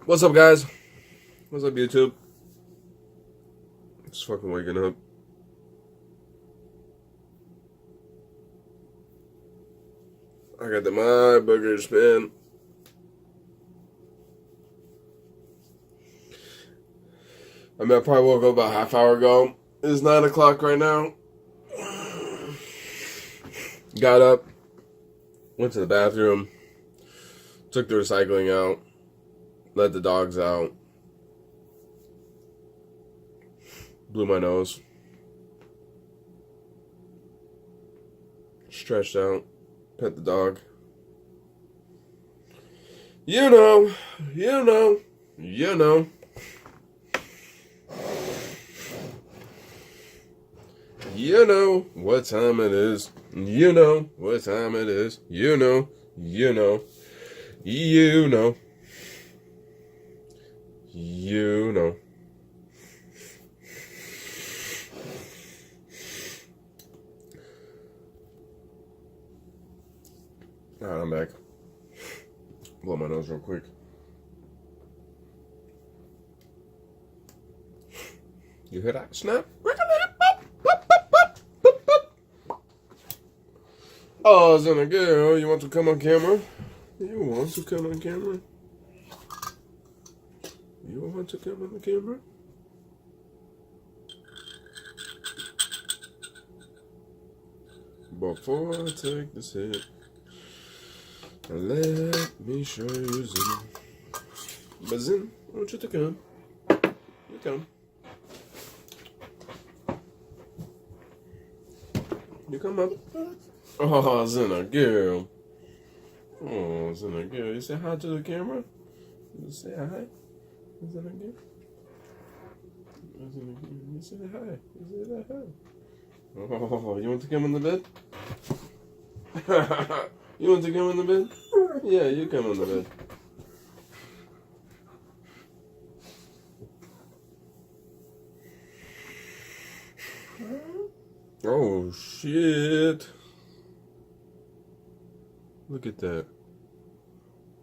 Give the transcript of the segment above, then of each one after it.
What's up, guys? What's up, YouTube? Just fucking waking up. I got the My Burger spin. I probably woke up about a half hour ago. It's 9 o'clock right now. Got up, went to the bathroom, took the recycling out, let the dogs out, blew my nose, stretched out, pet the dog. You know. You know what time it is. You know what time it is. You know. Alright, I'm back. Blow my nose real quick. You hear that? Snap. Oh, is that a girl? You want to come on camera? You want to come on camera? You want to come on the camera? Before I take this hit, let me show you Zin. But Zin, I want you to come. You come. You come up. Oh, Zina, girl. Oh, Zina, girl. You say hi to the camera? You say hi? Zina, girl. Zina, girl. You say hi. You say hi. Oh, you want to come in the bed? You want to come in the bed? Yeah, you come in the bed. Oh, shit. Look at that.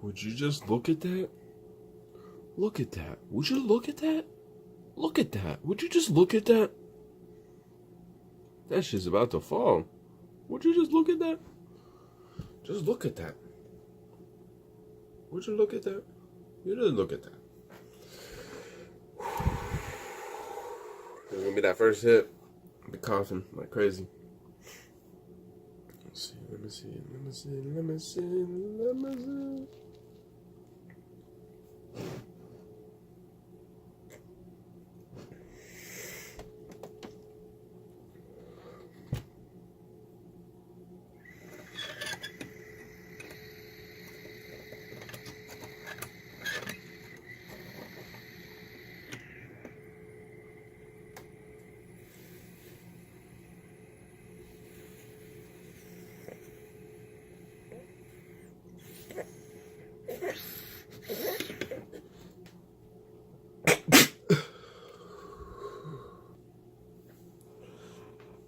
Would you just look at that? Look at that. Would you look at that? Look at that. Would you just look at that? That shit's about to fall. Would you just look at that? Just look at that. Would you look at that? You just look at that. It's gonna be that first hit. I'll be coughing like crazy. Let me see.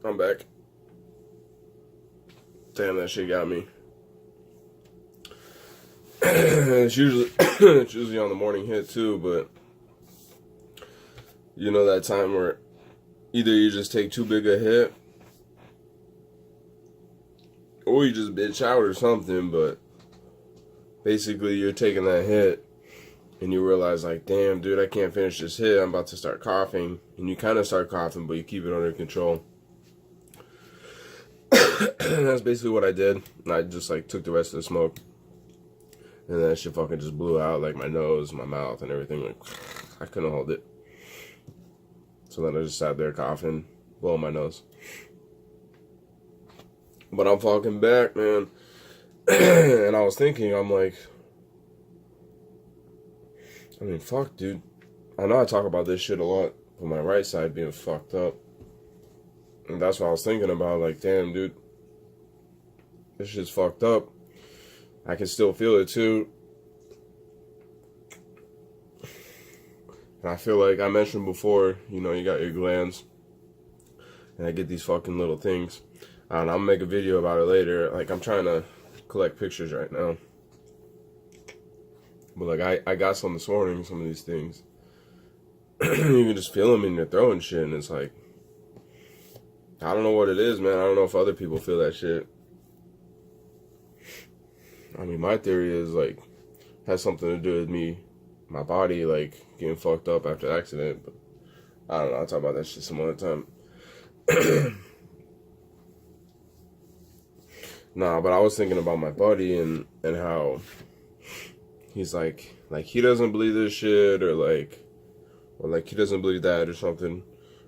I'm back. Damn, that shit got me. It's usually on the morning hit too, but you know that time where either you just take too big a hit or you just bitch out or something, but basically you're taking that hit and you realize like, damn, dude, I can't finish this hit. I'm about to start coughing. And you kind of start coughing, but you keep it under control. That's basically what I did. And I just like took the rest of the smoke. And that shit fucking just blew out like my nose, my mouth, and everything. Like, I couldn't hold it. So then I just sat there coughing, blowing my nose. But I'm fucking back, man. And I was thinking, I'm like, I mean, fuck, dude. I know I talk about this shit a lot, with my right side being fucked up. And that's what I was thinking about, like, damn, dude. This shit's fucked up. I can still feel it, too. And I feel like I mentioned before, you know, you got your glands. And I get these fucking little things. And I'll make a video about it later. Like, I'm trying to collect pictures right now. But like I got some this morning, some of these things. You can just feel them in your throat and shit, and it's like, I don't know what it is, man. I don't know if other people feel that shit. I mean, my theory is like, has something to do with me, my body, like getting fucked up after the accident. But I don't know. I'll talk about that shit some other time. Nah, but I was thinking about my buddy and how he's like he doesn't believe this shit, or like he doesn't believe that or something,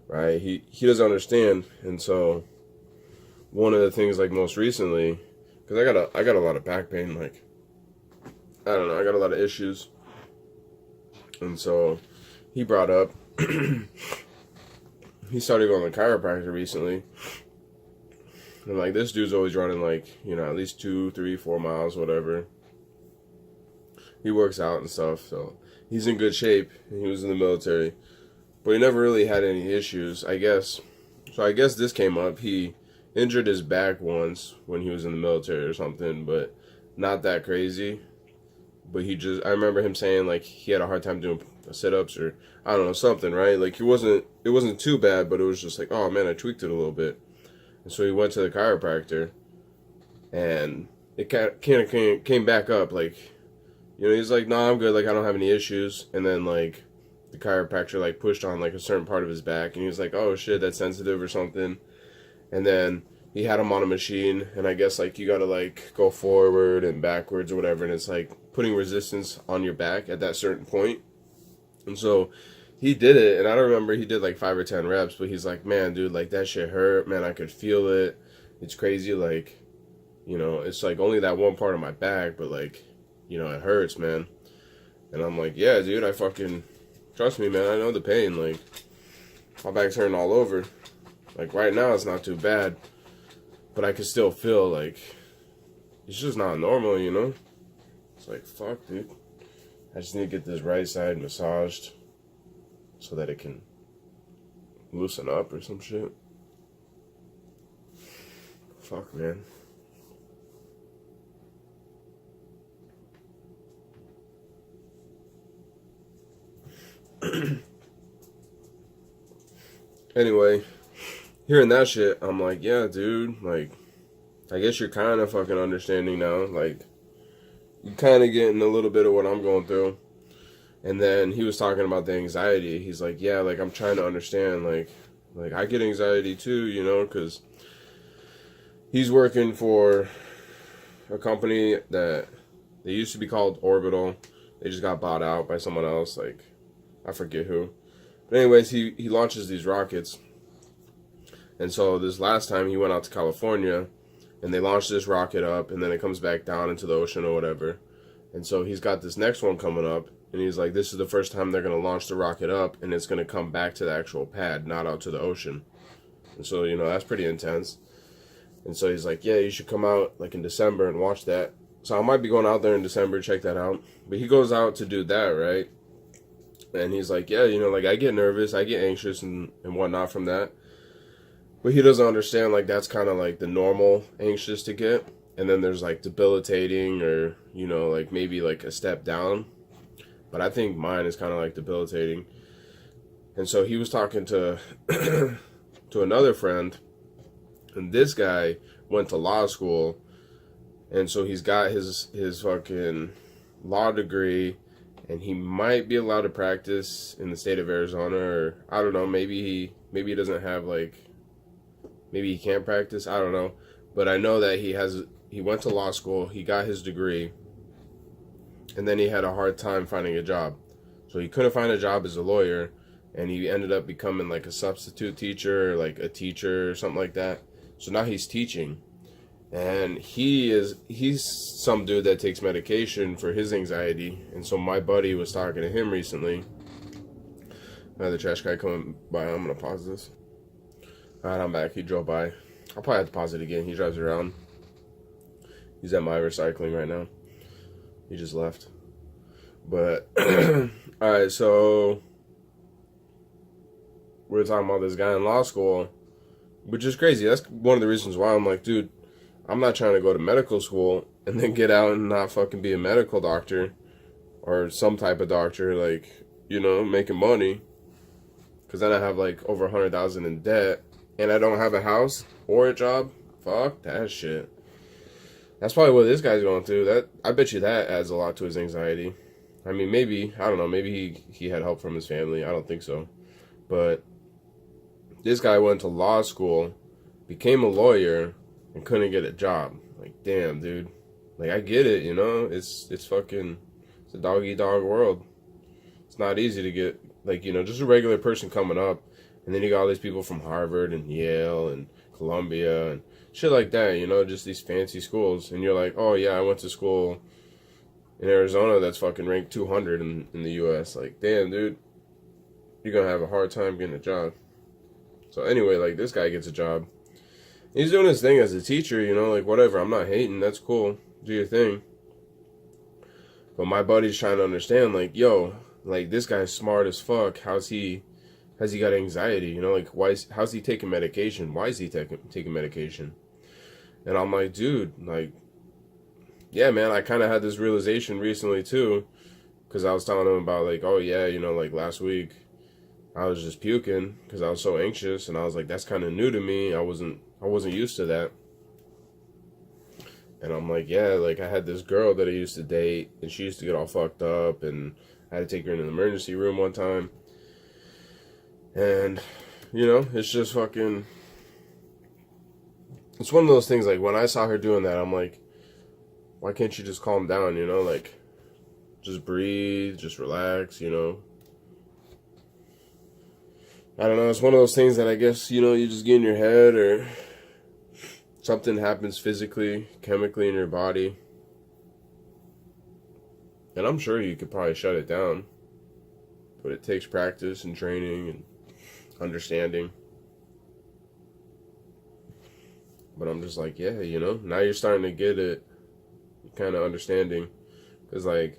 right? He doesn't understand. And so one of the things, like most recently, because I got a lot of back pain, like I don't know, I got a lot of issues. And so he brought up he started going to chiropractor recently. And like, this dude's always running like, you know, at least 2, 3, 4 miles, whatever. He works out and stuff, so he's in good shape. He was in the military, but he never really had any issues, I guess. So I guess this came up. He injured his back once when he was in the military or something, but not that crazy. But I remember him saying like he had a hard time doing sit-ups, or I don't know, something, right? Like it wasn't too bad, but it was just like, oh man, I tweaked it a little bit. And so he went to the chiropractor, and it kind of came back up. Like, you know, he's like, nah, I'm good. Like, I don't have any issues. And then, like, the chiropractor, like, pushed on, like, a certain part of his back. And he was like, oh, shit, that's sensitive or something. And then he had him on a machine. And I guess, like, you got to, like, go forward and backwards or whatever. And it's, like, putting resistance on your back at that certain point. And so he did it, and I don't remember, he did like 5 or 10 reps, but he's like, man, dude, like that shit hurt, man, I could feel it. It's crazy, like, you know, it's like only that one part of my back, but like, you know, it hurts, man. And I'm like, yeah, dude, I fucking, trust me, man, I know the pain. Like, my back's hurting all over. Like, right now, it's not too bad, but I can still feel like, it's just not normal, you know? It's like, fuck, dude. I just need to get this right side massaged so that it can loosen up or some shit. Fuck, man. Anyway, hearing that shit, I'm like, yeah, dude, like, I guess you're kind of fucking understanding now. Like, you kind of getting a little bit of what I'm going through. And then he was talking about the anxiety. He's like, yeah, like, I'm trying to understand, like I get anxiety too, you know, because he's working for a company that they used to be called Orbital. They just got bought out by someone else, like, I forget who. But anyways, he launches these rockets. And so this last time he went out to California, and they launched this rocket up, and then it comes back down into the ocean or whatever. And so he's got this next one coming up, and he's like, this is the first time they're going to launch the rocket up, and it's going to come back to the actual pad, not out to the ocean. And so, you know, that's pretty intense. And so he's like, yeah, you should come out, like, in December and watch that. So I might be going out there in December, check that out. But he goes out to do that, right? And he's like, yeah, you know, like, I get nervous, I get anxious and whatnot from that. But he doesn't understand, like, that's kind of, like, the normal anxious to get. And then there's, like, debilitating, or, you know, like, maybe, like, a step down. But I think mine is kind of, like, debilitating. And so he was talking to to another friend. And this guy went to law school. And so he's got his fucking law degree. And he might be allowed to practice in the state of Arizona. Or, I don't know, maybe he doesn't have, like, maybe he can't practice. I don't know. But I know that he went to law school. He got his degree. And then he had a hard time finding a job. So he couldn't find a job as a lawyer. And he ended up becoming like a substitute teacher, or like a teacher or something like that. So now he's teaching. And he's some dude that takes medication for his anxiety. And so my buddy was talking to him recently. The trash guy coming by. I'm going to pause this. Alright, I'm back. He drove by. I'll probably have to pause it again. He drives around. He's at my recycling right now. He just left. But, alright, so we're talking about this guy in law school, which is crazy. That's one of the reasons why I'm like, dude, I'm not trying to go to medical school and then get out and not fucking be a medical doctor. or some type of doctor, like, you know, making money. Because then I have like over 100,000 in debt, and I don't have a house or a job. Fuck that shit. That's probably what this guy's going through. That, I bet you that adds a lot to his anxiety. I mean, maybe, I don't know, maybe he had help from his family. I don't think so. But this guy went to law school, became a lawyer, and couldn't get a job. Like, damn, dude. Like, I get it, you know? It's fucking, it's a dog-eat-dog world. It's not easy to get, like, you know, just a regular person coming up. And then you got all these people from Harvard and Yale and Columbia and shit like that, you know, just these fancy schools. And you're like, oh, yeah, I went to school in Arizona that's fucking ranked 200 in the U.S. Like, damn, dude, you're going to have a hard time getting a job. So anyway, like, this guy gets a job. He's doing his thing as a teacher, you know, like, whatever. I'm not hating. That's cool. Do your thing. But my buddy's trying to understand, like, yo, like, this guy's smart as fuck. Has he got anxiety? You know, like, how's he taking medication? Why is he taking medication? And I'm like, dude, like, yeah, man, I kind of had this realization recently, too. Because I was telling him about, like, oh, yeah, you know, like, last week, I was just puking because I was so anxious. And I was like, that's kind of new to me. I wasn't used to that. And I'm like, yeah, like, I had this girl that I used to date, and she used to get all fucked up, and I had to take her in an emergency room one time. And, you know, it's just fucking, it's one of those things, like, when I saw her doing that, I'm like, why can't you just calm down, you know, like, just breathe, just relax, you know. I don't know, it's one of those things that I guess, you know, you just get in your head, or something happens physically, chemically in your body. And I'm sure you could probably shut it down. But it takes practice and training and understanding. But I'm just like, yeah, you know, now you're starting to get it, kind of understanding. Because, like,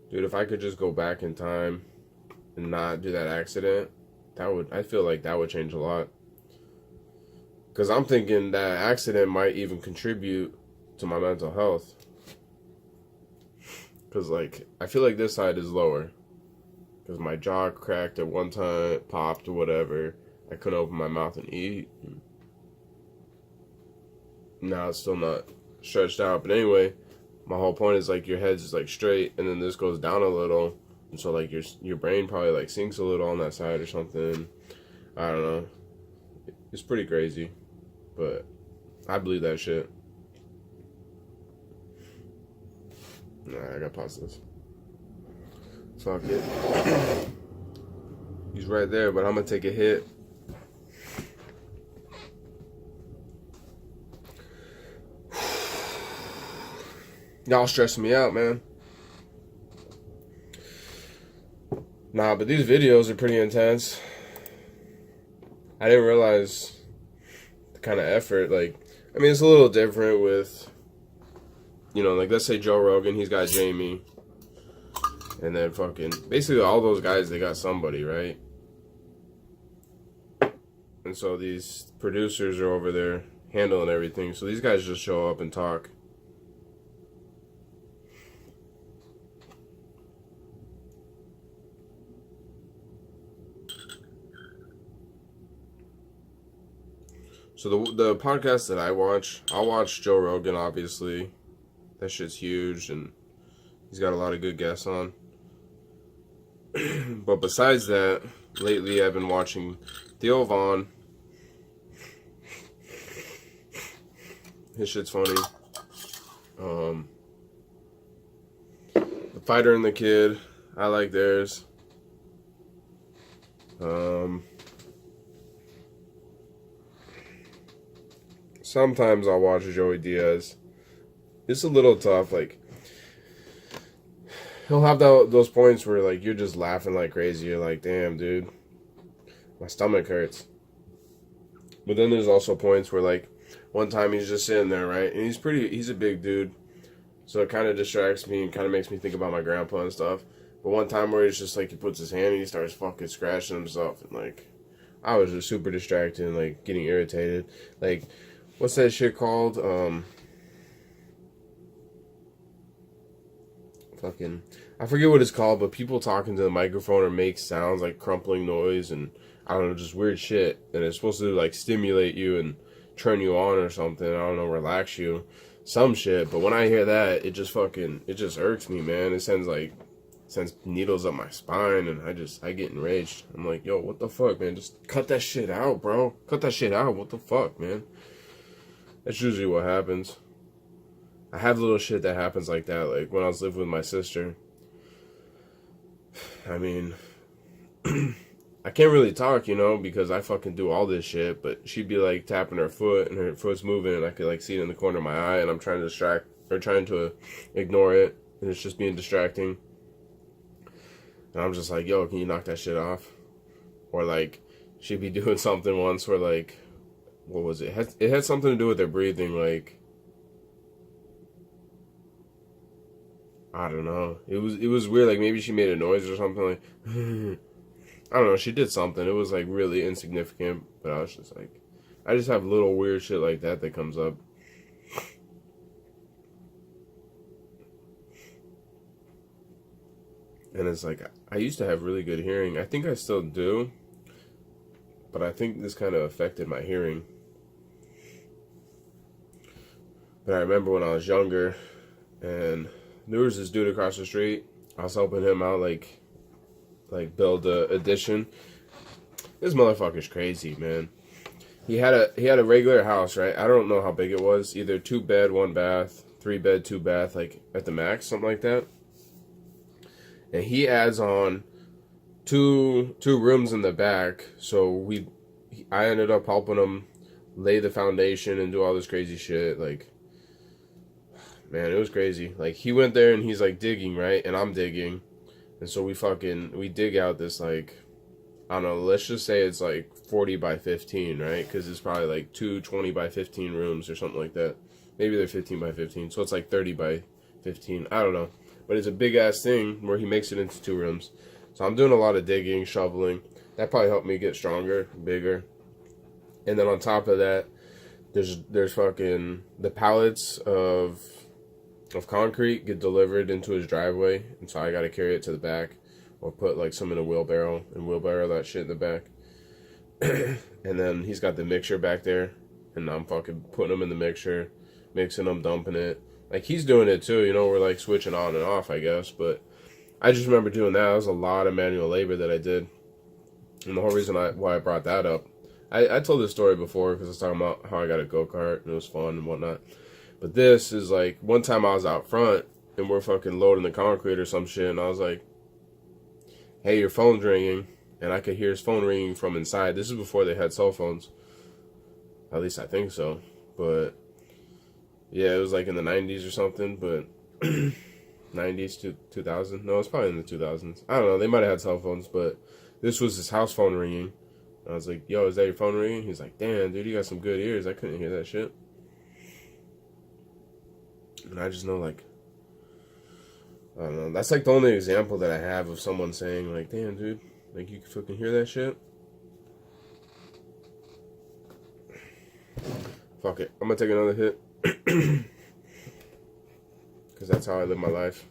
dude, if I could just go back in time and not do that accident, I feel like that would change a lot. Because I'm thinking that accident might even contribute to my mental health. Because, like, I feel like this side is lower. Because my jaw cracked at one time, popped or whatever. I couldn't open my mouth and eat. Now it's still not stretched out. But anyway, my whole point is, like, your head's just, like, straight. And then this goes down a little. And so, like, your brain probably, like, sinks a little on that side or something. I don't know. It's pretty crazy. But I believe that shit. Nah, I gotta pause this. Fuck it. He's right there, but I'm gonna take a hit. Y'all stressing me out, man. Nah, but these videos are pretty intense. I didn't realize the kind of effort, like, I mean, it's a little different with, you know, like, let's say Joe Rogan, he's got Jamie, and then fucking, basically all those guys, they got somebody, right? And so these producers are over there handling everything, so these guys just show up and talk. So the podcast that I'll watch Joe Rogan, obviously. That shit's huge, and he's got a lot of good guests on. But besides that, lately I've been watching Theo Vaughn. His shit's funny. The Fighter and the Kid, I like theirs. Sometimes I'll watch Joey Diaz. It's a little tough. Like, he'll have those points where, like, you're just laughing like crazy. You're like, damn, dude, my stomach hurts. But then there's also points where, like, one time he's just sitting there, right? And he's a big dude. So it kind of distracts me and kind of makes me think about my grandpa and stuff. But one time where he's just, like, he puts his hand and he starts fucking scratching himself. And, like, I was just super distracted and, like, getting irritated. Like, what's that shit called? fucking, I forget what it's called, but people talking to the microphone or make sounds like crumpling noise and I don't know, just weird shit. And it's supposed to like stimulate you and turn you on or something. I don't know, relax you, some shit. But when I hear that, it just irks me, man. It sends needles up my spine, and I get enraged. I'm like, yo, what the fuck, man? Just cut that shit out, bro. Cut that shit out. What the fuck, man? That's usually what happens. I have little shit that happens like that, like when I was living with my sister. I mean, I can't really talk, you know, because I fucking do all this shit, but she'd be like tapping her foot and her foot's moving and I could like see it in the corner of my eye and I'm trying to ignore it and it's just being distracting. And I'm just like, yo, can you knock that shit off? Or like, she'd be doing something once where like, what was it? It had something to do with her breathing, like, I don't know. It was weird. Like maybe she made a noise or something. Like I don't know. She did something. It was like really insignificant. But I was just like, I just have little weird shit like that comes up. And it's like I used to have really good hearing. I think I still do. But I think this kind of affected my hearing. But I remember when I was younger, and there was this dude across the street. I was helping him out, like build a addition. This motherfucker's crazy, man. He had a regular house, right? I don't know how big it was. Either 2 bed, 1 bath, 3 bed, 2 bath, like at the max, something like that. And he adds on two rooms in the back. So I ended up helping him lay the foundation and do all this crazy shit, like. Man, it was crazy. Like, he went there and he's, like, digging, right? And I'm digging. And so we dig out this, like, I don't know, let's just say it's, like, 40 by 15, right? Because it's probably, like, 2 20 by 15 rooms or something like that. Maybe they're 15 by 15. So it's, like, 30 by 15. I don't know. But it's a big-ass thing where he makes it into 2 rooms. So I'm doing a lot of digging, shoveling. That probably helped me get stronger, bigger. And then on top of that, there's fucking the pallets of concrete get delivered into his driveway, and so I gotta carry it to the back or put like some in a wheelbarrow and wheelbarrow that shit in the back. And then he's got the mixer back there and I'm fucking putting them in the mixer, mixing them, dumping it. Like he's doing it too, you know, we're like switching on and off, I guess. But I just remember doing that. It was a lot of manual labor that I did. And the whole reason why I brought that up, I told this story before because I was talking about how I got a go-kart and it was fun and whatnot. But this is like, one time I was out front and we're fucking loading the concrete or some shit, and I was like, hey, your phone's ringing. And I could hear his phone ringing from inside. This is before they had cell phones. At least I think so. But yeah, it was like in the 90s or something, but 90s to 2000. No, it's probably in the 2000s. I don't know, they might have had cell phones, but this was his house phone ringing. And I was like, yo, is that your phone ringing? He's like, damn, dude, you got some good ears. I couldn't hear that shit. And I just know, like, I don't know. That's like the only example that I have of someone saying, like, damn, dude, like, you can fucking hear that shit. Fuck it. I'm gonna take another hit. Because that's how I live my life.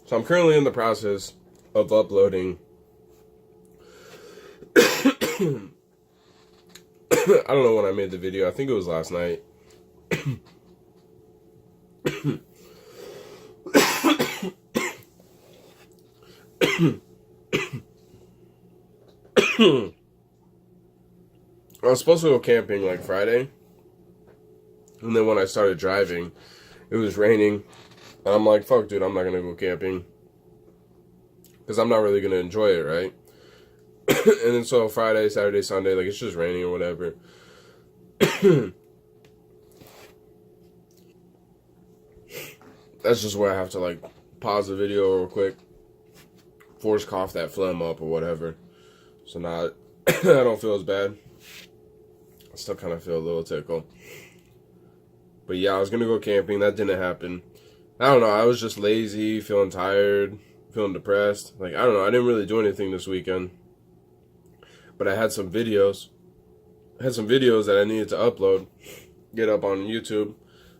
So I'm currently in the process of uploading. I don't know when I made the video. I think it was last night. I was supposed to go camping like Friday. And then when I started driving, it was raining. And I'm like, fuck, dude, I'm not going to go camping. Because I'm not really going to enjoy it, right? And then so Friday, Saturday, Sunday, like it's just raining or whatever. That's just where I have to like pause the video real quick. Force cough that phlegm up or whatever. So now I don't feel as bad. I still kind of feel a little tickle. But yeah, I was going to go camping. That didn't happen. I don't know. I was just lazy, feeling tired, feeling depressed. Like, I don't know. I didn't really do anything this weekend. But I had some videos. I had some videos that I needed to upload, get up on YouTube.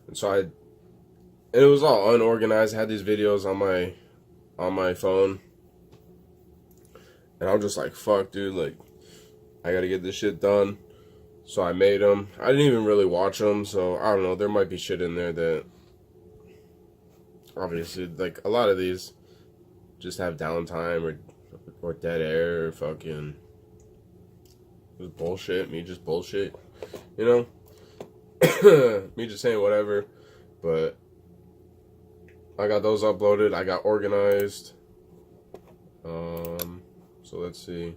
And so and it was all unorganized. I had these videos on my phone. And I'm just like, fuck, dude. Like, I got to get this shit done. So I made them. I didn't even really watch them, so I don't know. There might be shit in there that, obviously, like, a lot of these just have downtime or dead air or fucking just bullshit. Me just bullshit, you know? Me just saying whatever. But I got those uploaded. I got organized. So let's see.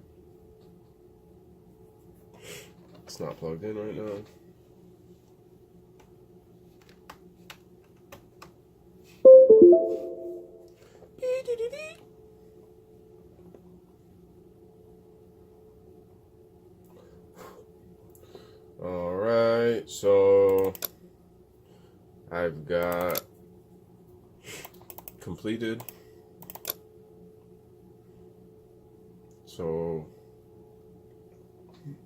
It's not plugged in right now. Alright, so I've got completed. So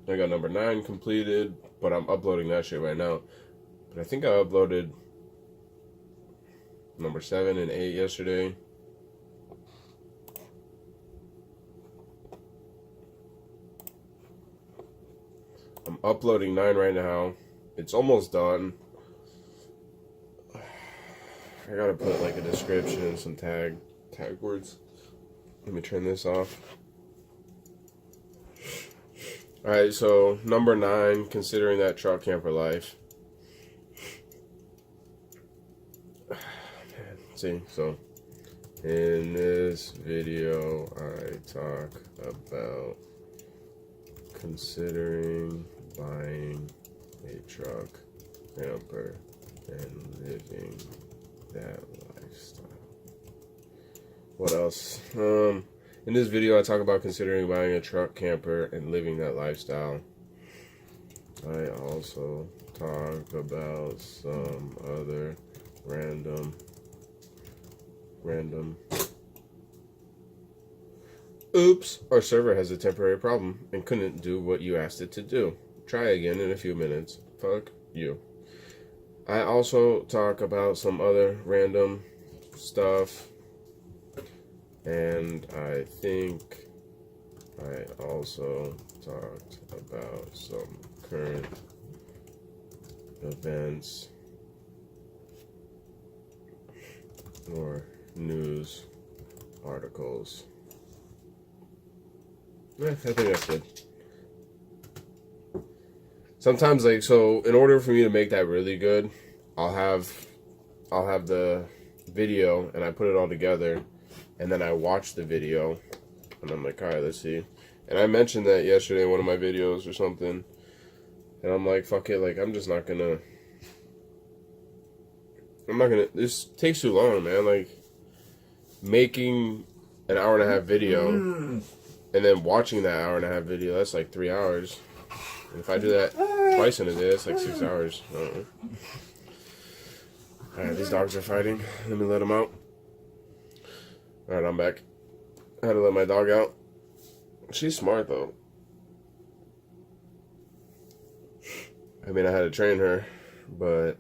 I got number 9 completed, but I'm uploading that shit right now. But I think I uploaded number 7 and 8 yesterday. I'm uploading 9 right now. It's almost done. I gotta put like a description and some tag words. Let me turn this off. Alright, so number 9, considering that truck camper life. Man, see, so in this video I talk about considering buying a truck camper and living that lifestyle. What else? In this video, I talk about considering buying a truck camper and living that lifestyle. I also talk about some other random. Oops, our server has a temporary problem and couldn't do what you asked it to do. Try again in a few minutes. Fuck you. I also talk about some other random stuff. And I think I also talked about some current events or news articles. I think that's good. Sometimes, like, so in order for me to make that really good, I'll have the video and I put it all together. And then I watch the video, and I'm like, all right, let's see. And I mentioned that yesterday in one of my videos or something. And I'm like, fuck it, like, I'm not gonna, this takes too long, man. Like, making an hour and a half video, and then watching that hour and a half video, that's like 3 hours. And if I do that twice in a day, that's like 6 hours. Alright, these dogs are fighting. Let me let them out. Alright, I'm back. I had to let my dog out. She's smart, though. I mean, I had to train her, but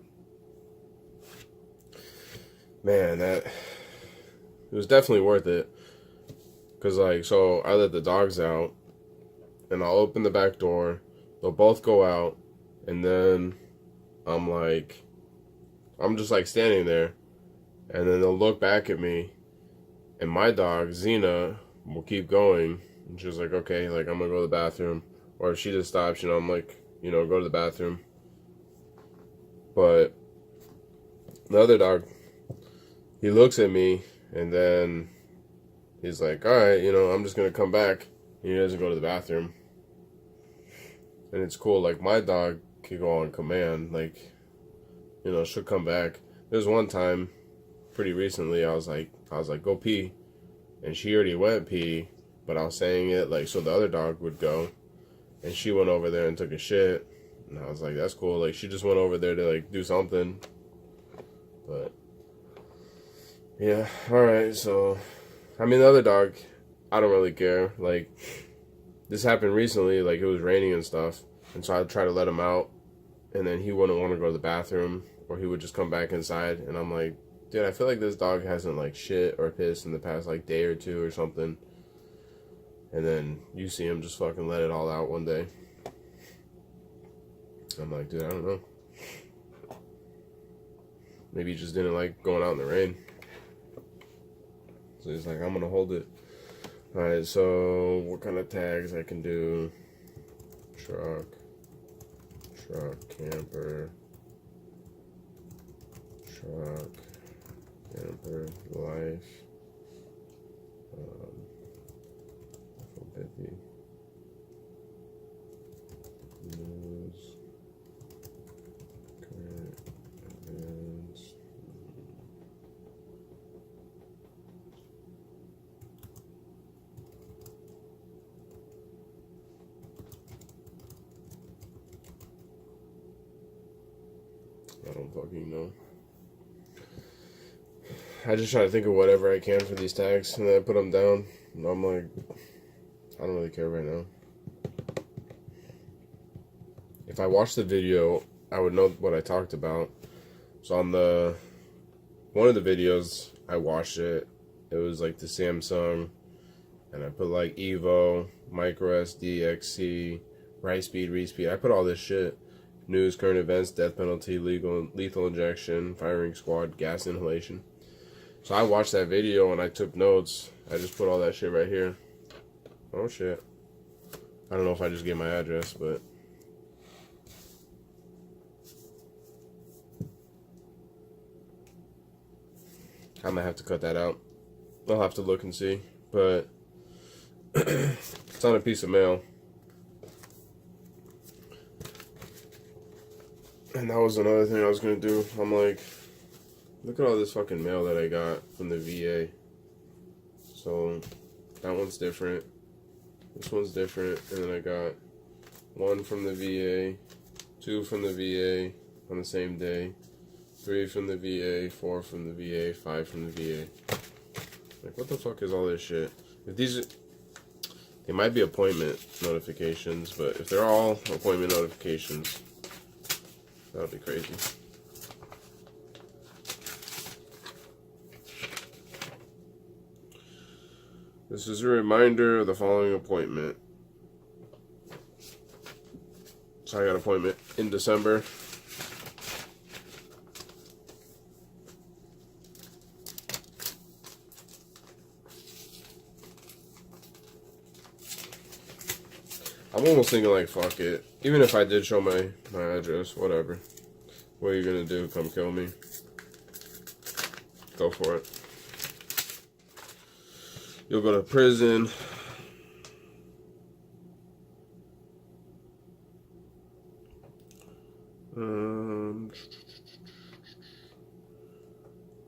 man, It was definitely worth it. Because, like, so I let the dogs out, and I'll open the back door. They'll both go out, and then I'm just like standing there, and then they'll look back at me, and my dog, Xena, will keep going. And she's like, okay, like, I'm gonna go to the bathroom. Or if she just stops, you know, I'm like, you know, go to the bathroom. But the other dog, he looks at me, and then he's like, all right, you know, I'm just gonna come back. And he doesn't go to the bathroom. And it's cool, like, my dog can go on command, like, you know, she'll come back. There's one time, pretty recently, I was like, go pee. And she already went pee, but I was saying it, like, so the other dog would go. And she went over there and took a shit. And I was like, that's cool. Like, she just went over there to, like, do something. But, yeah, alright, so, I mean, the other dog, I don't really care. Like, this happened recently, like, it was raining and stuff. And so I'd try to let him out. And then he wouldn't want to go to the bathroom. Or he would just come back inside. And I'm like, dude, I feel like this dog hasn't, like, shit or pissed in the past, like, day or two or something. And then you see him just fucking let it all out one day. I'm like, dude, I don't know. Maybe he just didn't like going out in the rain. So he's like, I'm gonna hold it. Alright, so what kind of tags I can do? Truck, camper, life, 50, news, current events, I don't fucking know. I just try to think of whatever I can for these tags, and then I put them down, and I'm like, I don't really care right now. If I watched the video, I would know what I talked about. So on one of the videos, I watched it. It was like the Samsung, and I put like Evo, micro SD, XC, write speed, read speed. I put all this shit. News, current events, death penalty, lethal injection, firing squad, gas inhalation. So I watched that video and I took notes. I just put all that shit right here. Oh shit. I don't know if I just gave my address, but I might have to cut that out. I'll have to look and see. But it's on a piece of mail. And that was another thing I was gonna do. I'm like, look at all this fucking mail that I got from the VA. So that one's different. This one's different. And then I got one from the VA, two from the VA on the same day, 3 from the VA, 4 from the VA, 5 from the VA. Like, what the fuck is all this shit? If they might be appointment notifications, but if they're all appointment notifications, that would be crazy. This is a reminder of the following appointment. So I got an appointment in December. I'm almost thinking like, fuck it. Even if I did show my address, whatever. What are you gonna do? Come kill me? Go for it. You'll go to prison.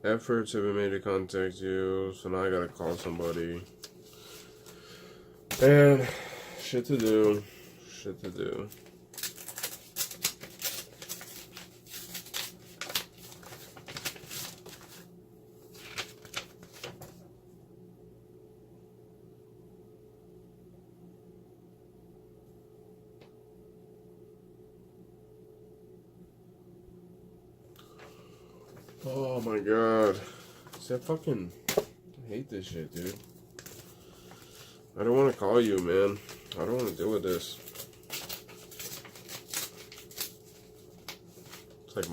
Efforts have been made to contact you, so now I gotta call somebody. And shit to do. Shit to do. Oh my god. Is that fucking... hate this shit, dude. I don't want to call you, man. I don't want to deal with this. It's like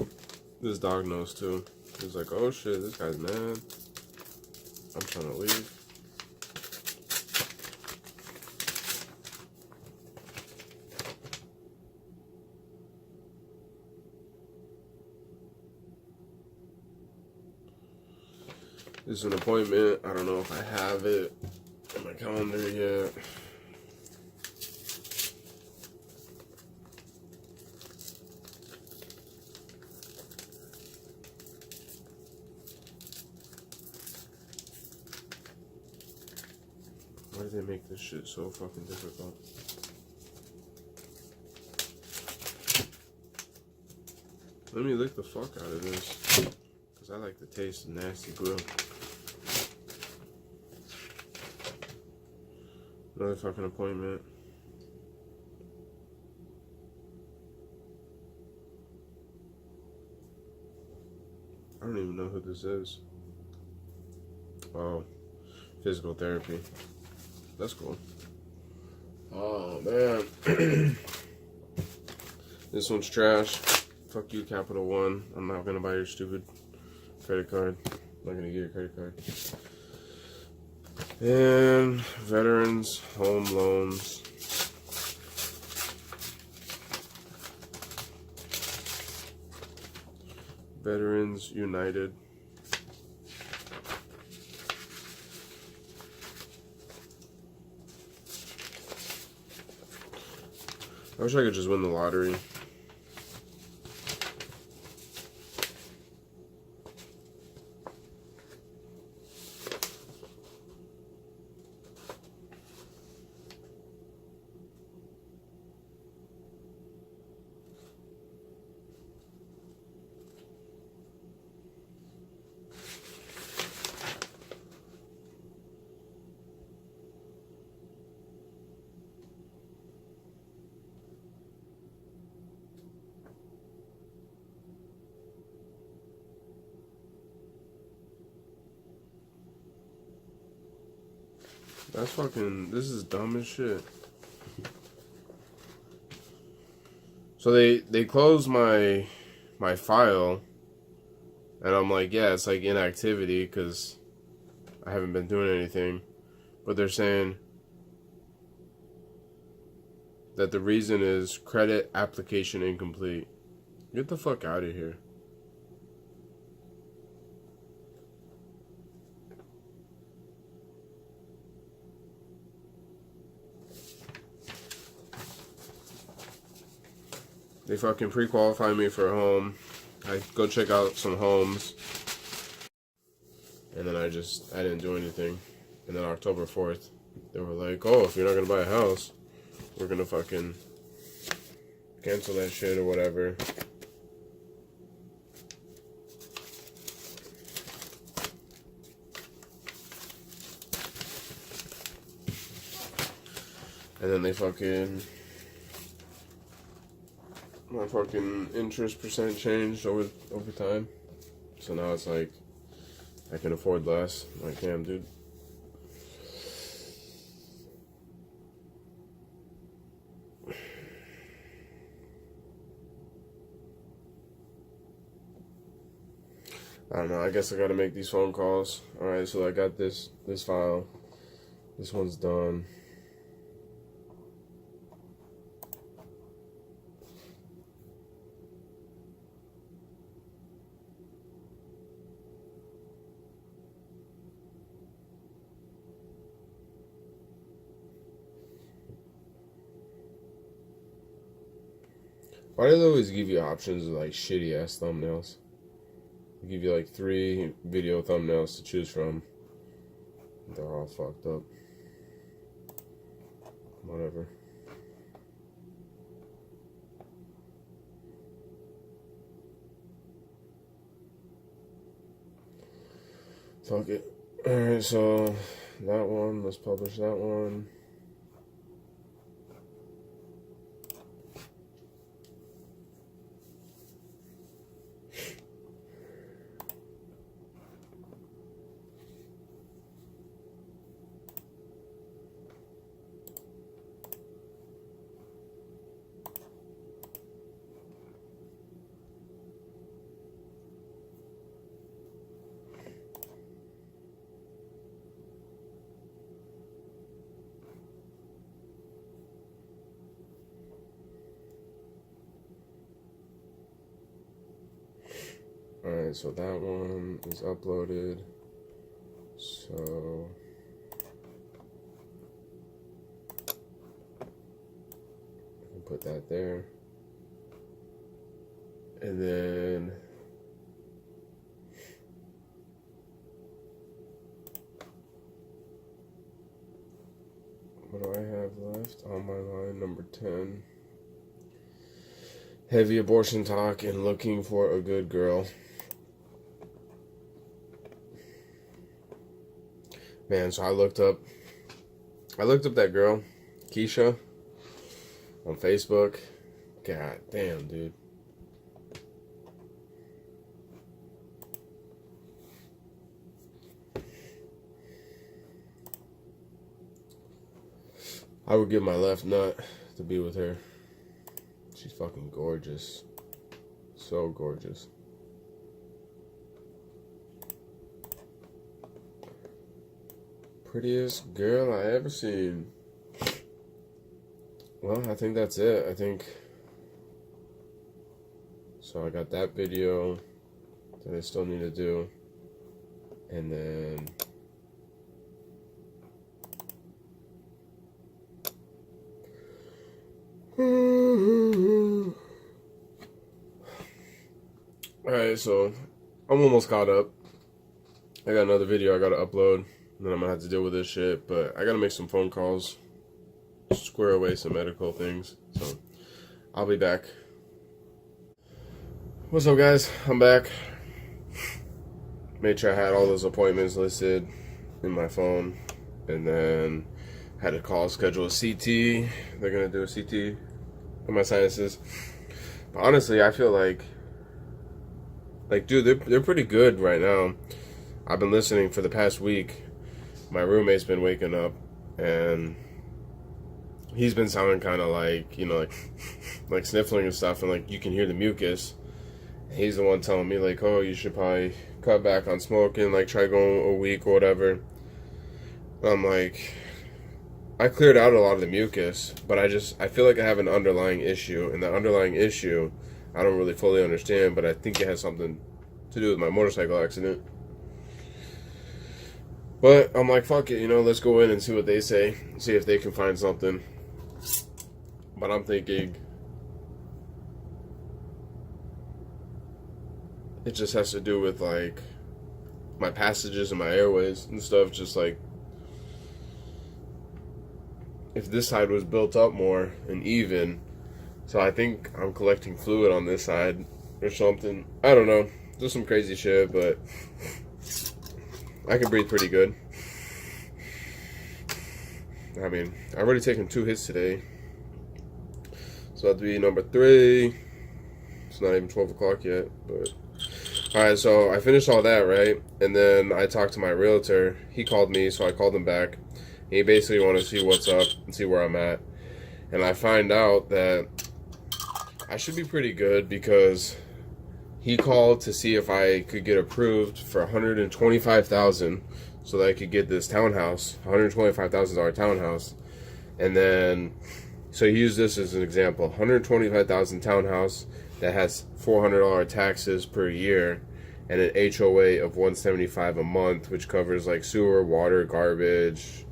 this dog knows too. He's like, oh shit, this guy's mad. I'm trying to leave. This is an appointment. I don't know if I have it in my calendar yet. Why do they make this shit so fucking difficult? Let me lick the fuck out of this. Because I like the taste of nasty grill. Another fucking appointment. I don't even know who this is. Oh, physical therapy. That's cool. Oh, man. This one's trash. Fuck you, Capital One. I'm not gonna buy your stupid credit card. I'm not gonna get your credit card. And veterans, home loans. Veterans United. I wish I could just win the lottery. That's fucking, this is dumb as shit. So they closed my file, and I'm like, yeah, it's like inactivity because I haven't been doing anything. But they're saying that the reason is credit application incomplete. Get the fuck out of here. They fucking pre-qualify me for a home. I go check out some homes. And then I didn't do anything. And then October 4th, they were like, oh, if you're not going to buy a house, we're going to fucking cancel that shit or whatever. And then they fucking... my fucking interest percent changed over time. So now it's like I can afford less. I'm like, damn, dude. I don't know. I guess I gotta make these phone calls. Alright, so I got this file. This one's done. Why do they always give you options of like shitty ass thumbnails? They give you like 3 video thumbnails to choose from. They're all fucked up. Whatever. Fuck it. Alright, so that one, let's publish that one. Alright, so that one is uploaded. So I can put that there. And then what do I have left? On my mind, number 10. Heavy abortion talk and looking for a good girl. Man, so I looked up that girl, Keisha, on Facebook. God damn, dude. I would give my left nut to be with her. She's fucking gorgeous. So gorgeous. Prettiest girl I ever seen. Well, I think that's it. I think so. I got that video that I still need to do. And then alright, so I'm almost caught up. I got another video I gotta upload, and then I'm gonna have to deal with this shit, but I gotta make some phone calls, square away some medical things, so I'll be back. What's up, guys? I'm back. Made sure I had all those appointments listed in my phone, and then had a call schedule a CT. They're gonna do a CT of my sinuses. But honestly, I feel like dude, they're pretty good right now. I've been listening for the past week. My roommate's been waking up, and he's been sounding kind of like, you know, like sniffling and stuff, and like you can hear the mucus. He's the one telling me like, oh, you should probably cut back on smoking, like try going a week or whatever. I'm like, I cleared out a lot of the mucus, but I feel like I have an underlying issue, and the underlying issue I don't really fully understand, but I think it has something to do with my motorcycle accident. But I'm like, fuck it, you know, let's go in and see what they say, see if they can find something. But I'm thinking it just has to do with like my passages and my airways and stuff, just like if this side was built up more and even. So I think I'm collecting fluid on this side or something. I don't know. Just some crazy shit, but I can breathe pretty good. I mean, I've already taken 2 hits today. So that'd be number 3. It's not even 12 o'clock yet, but alright, so I finished all that, right? And then I talked to my realtor. He called me, so I called him back. He basically wanted to see what's up and see where I'm at. And I find out that I should be pretty good because he called to see if I could get approved for $125,000 so that I could get this townhouse, $125,000 townhouse. And then, so he used this as an example, $125,000 townhouse that has $400 taxes per year and an HOA of $175 a month, which covers like sewer, water, garbage,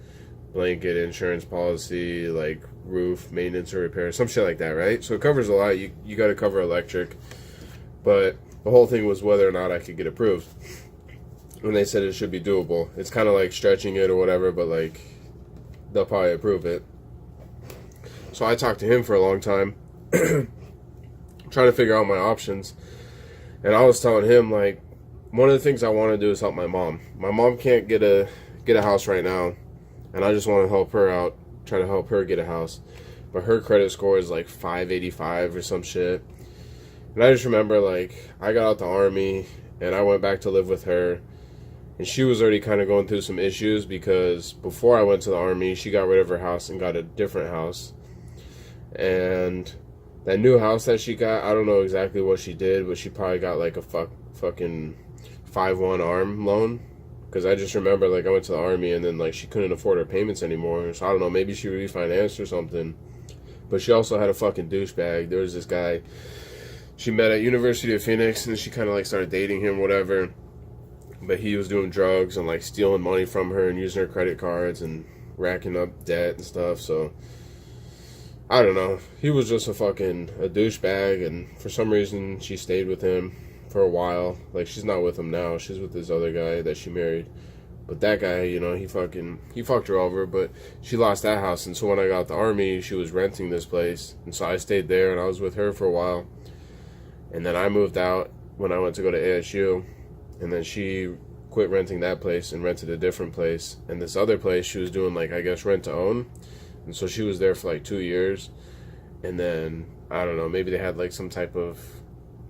blanket insurance policy, like roof maintenance or repair, some shit like that, right? So it covers a lot. You got to cover electric, but the whole thing was whether or not I could get approved. And they said it should be doable. It's kind of like stretching it or whatever, but like they'll probably approve it. So I talked to him for a long time, trying to figure out my options. And I was telling him like one of the things I want to do is help my mom. My mom can't get a house right now, and I just want to help her out, try to help her get a house. But her credit score is like 585 or some shit. And I just remember like I got out the army and I went back to live with her, and she was already kind of going through some issues because before I went to the army, she got rid of her house and got a different house. And that new house that she got, I don't know exactly what she did, but she probably got like a fucking 5-1 arm loan. Because I just remember like I went to the army and then like she couldn't afford her payments anymore. So I don't know, maybe she refinanced or something. But she also had a fucking douchebag. There was this guy, she met at University of Phoenix, and she kind of like started dating him, whatever. But he was doing drugs and like stealing money from her and using her credit cards and racking up debt and stuff. So I don't know. He was just a douchebag, and for some reason she stayed with him for a while. Like, she's not with him now. She's with this other guy that she married. But that guy, you know, he fucked her over, but she lost that house. And so when I got out the army, she was renting this place. And so I stayed there, and I was with her for a while. And then I moved out when I went to go to ASU. And then she quit renting that place and rented a different place. And this other place, she was doing, like, I guess, rent to own. And so she was there for, like, 2 years. And then, I don't know, maybe they had, like, some type of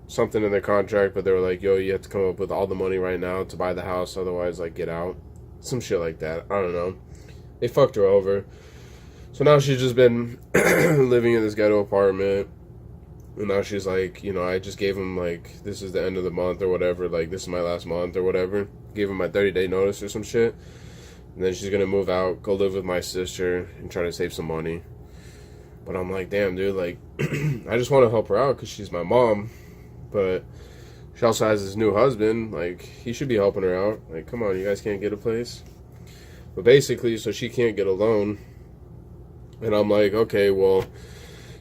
something in their contract, but they were like, yo, you have to come up with all the money right now to buy the house, otherwise, like, get out. Some shit like that. I don't know. They fucked her over. So now she's just been living in this ghetto apartment. And now she's like, you know, I just gave him, like, this is the end of the month or whatever. Like, this is my last month or whatever. Gave him my 30-day notice or some shit. And then she's going to move out, go live with my sister, and try to save some money. But I'm like, damn, dude, like, I just want to help her out because she's my mom. But she also has this new husband. Like, he should be helping her out. Like, come on, you guys can't get a place? But basically, so she can't get a loan. And I'm like, okay, well,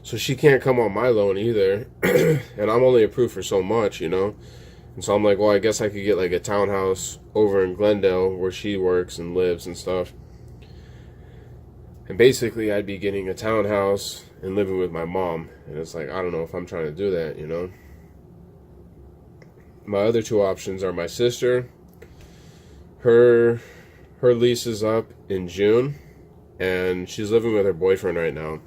so she can't come on my loan either. And I'm only approved for so much, you know? And so I'm like, well, I guess I could get, like, a townhouse over in Glendale where she works and lives and stuff. And basically, I'd be getting a townhouse and living with my mom. And it's like, I don't know if I'm trying to do that, you know? My other two options are my sister. Her lease is up in June, and she's living with her boyfriend right now.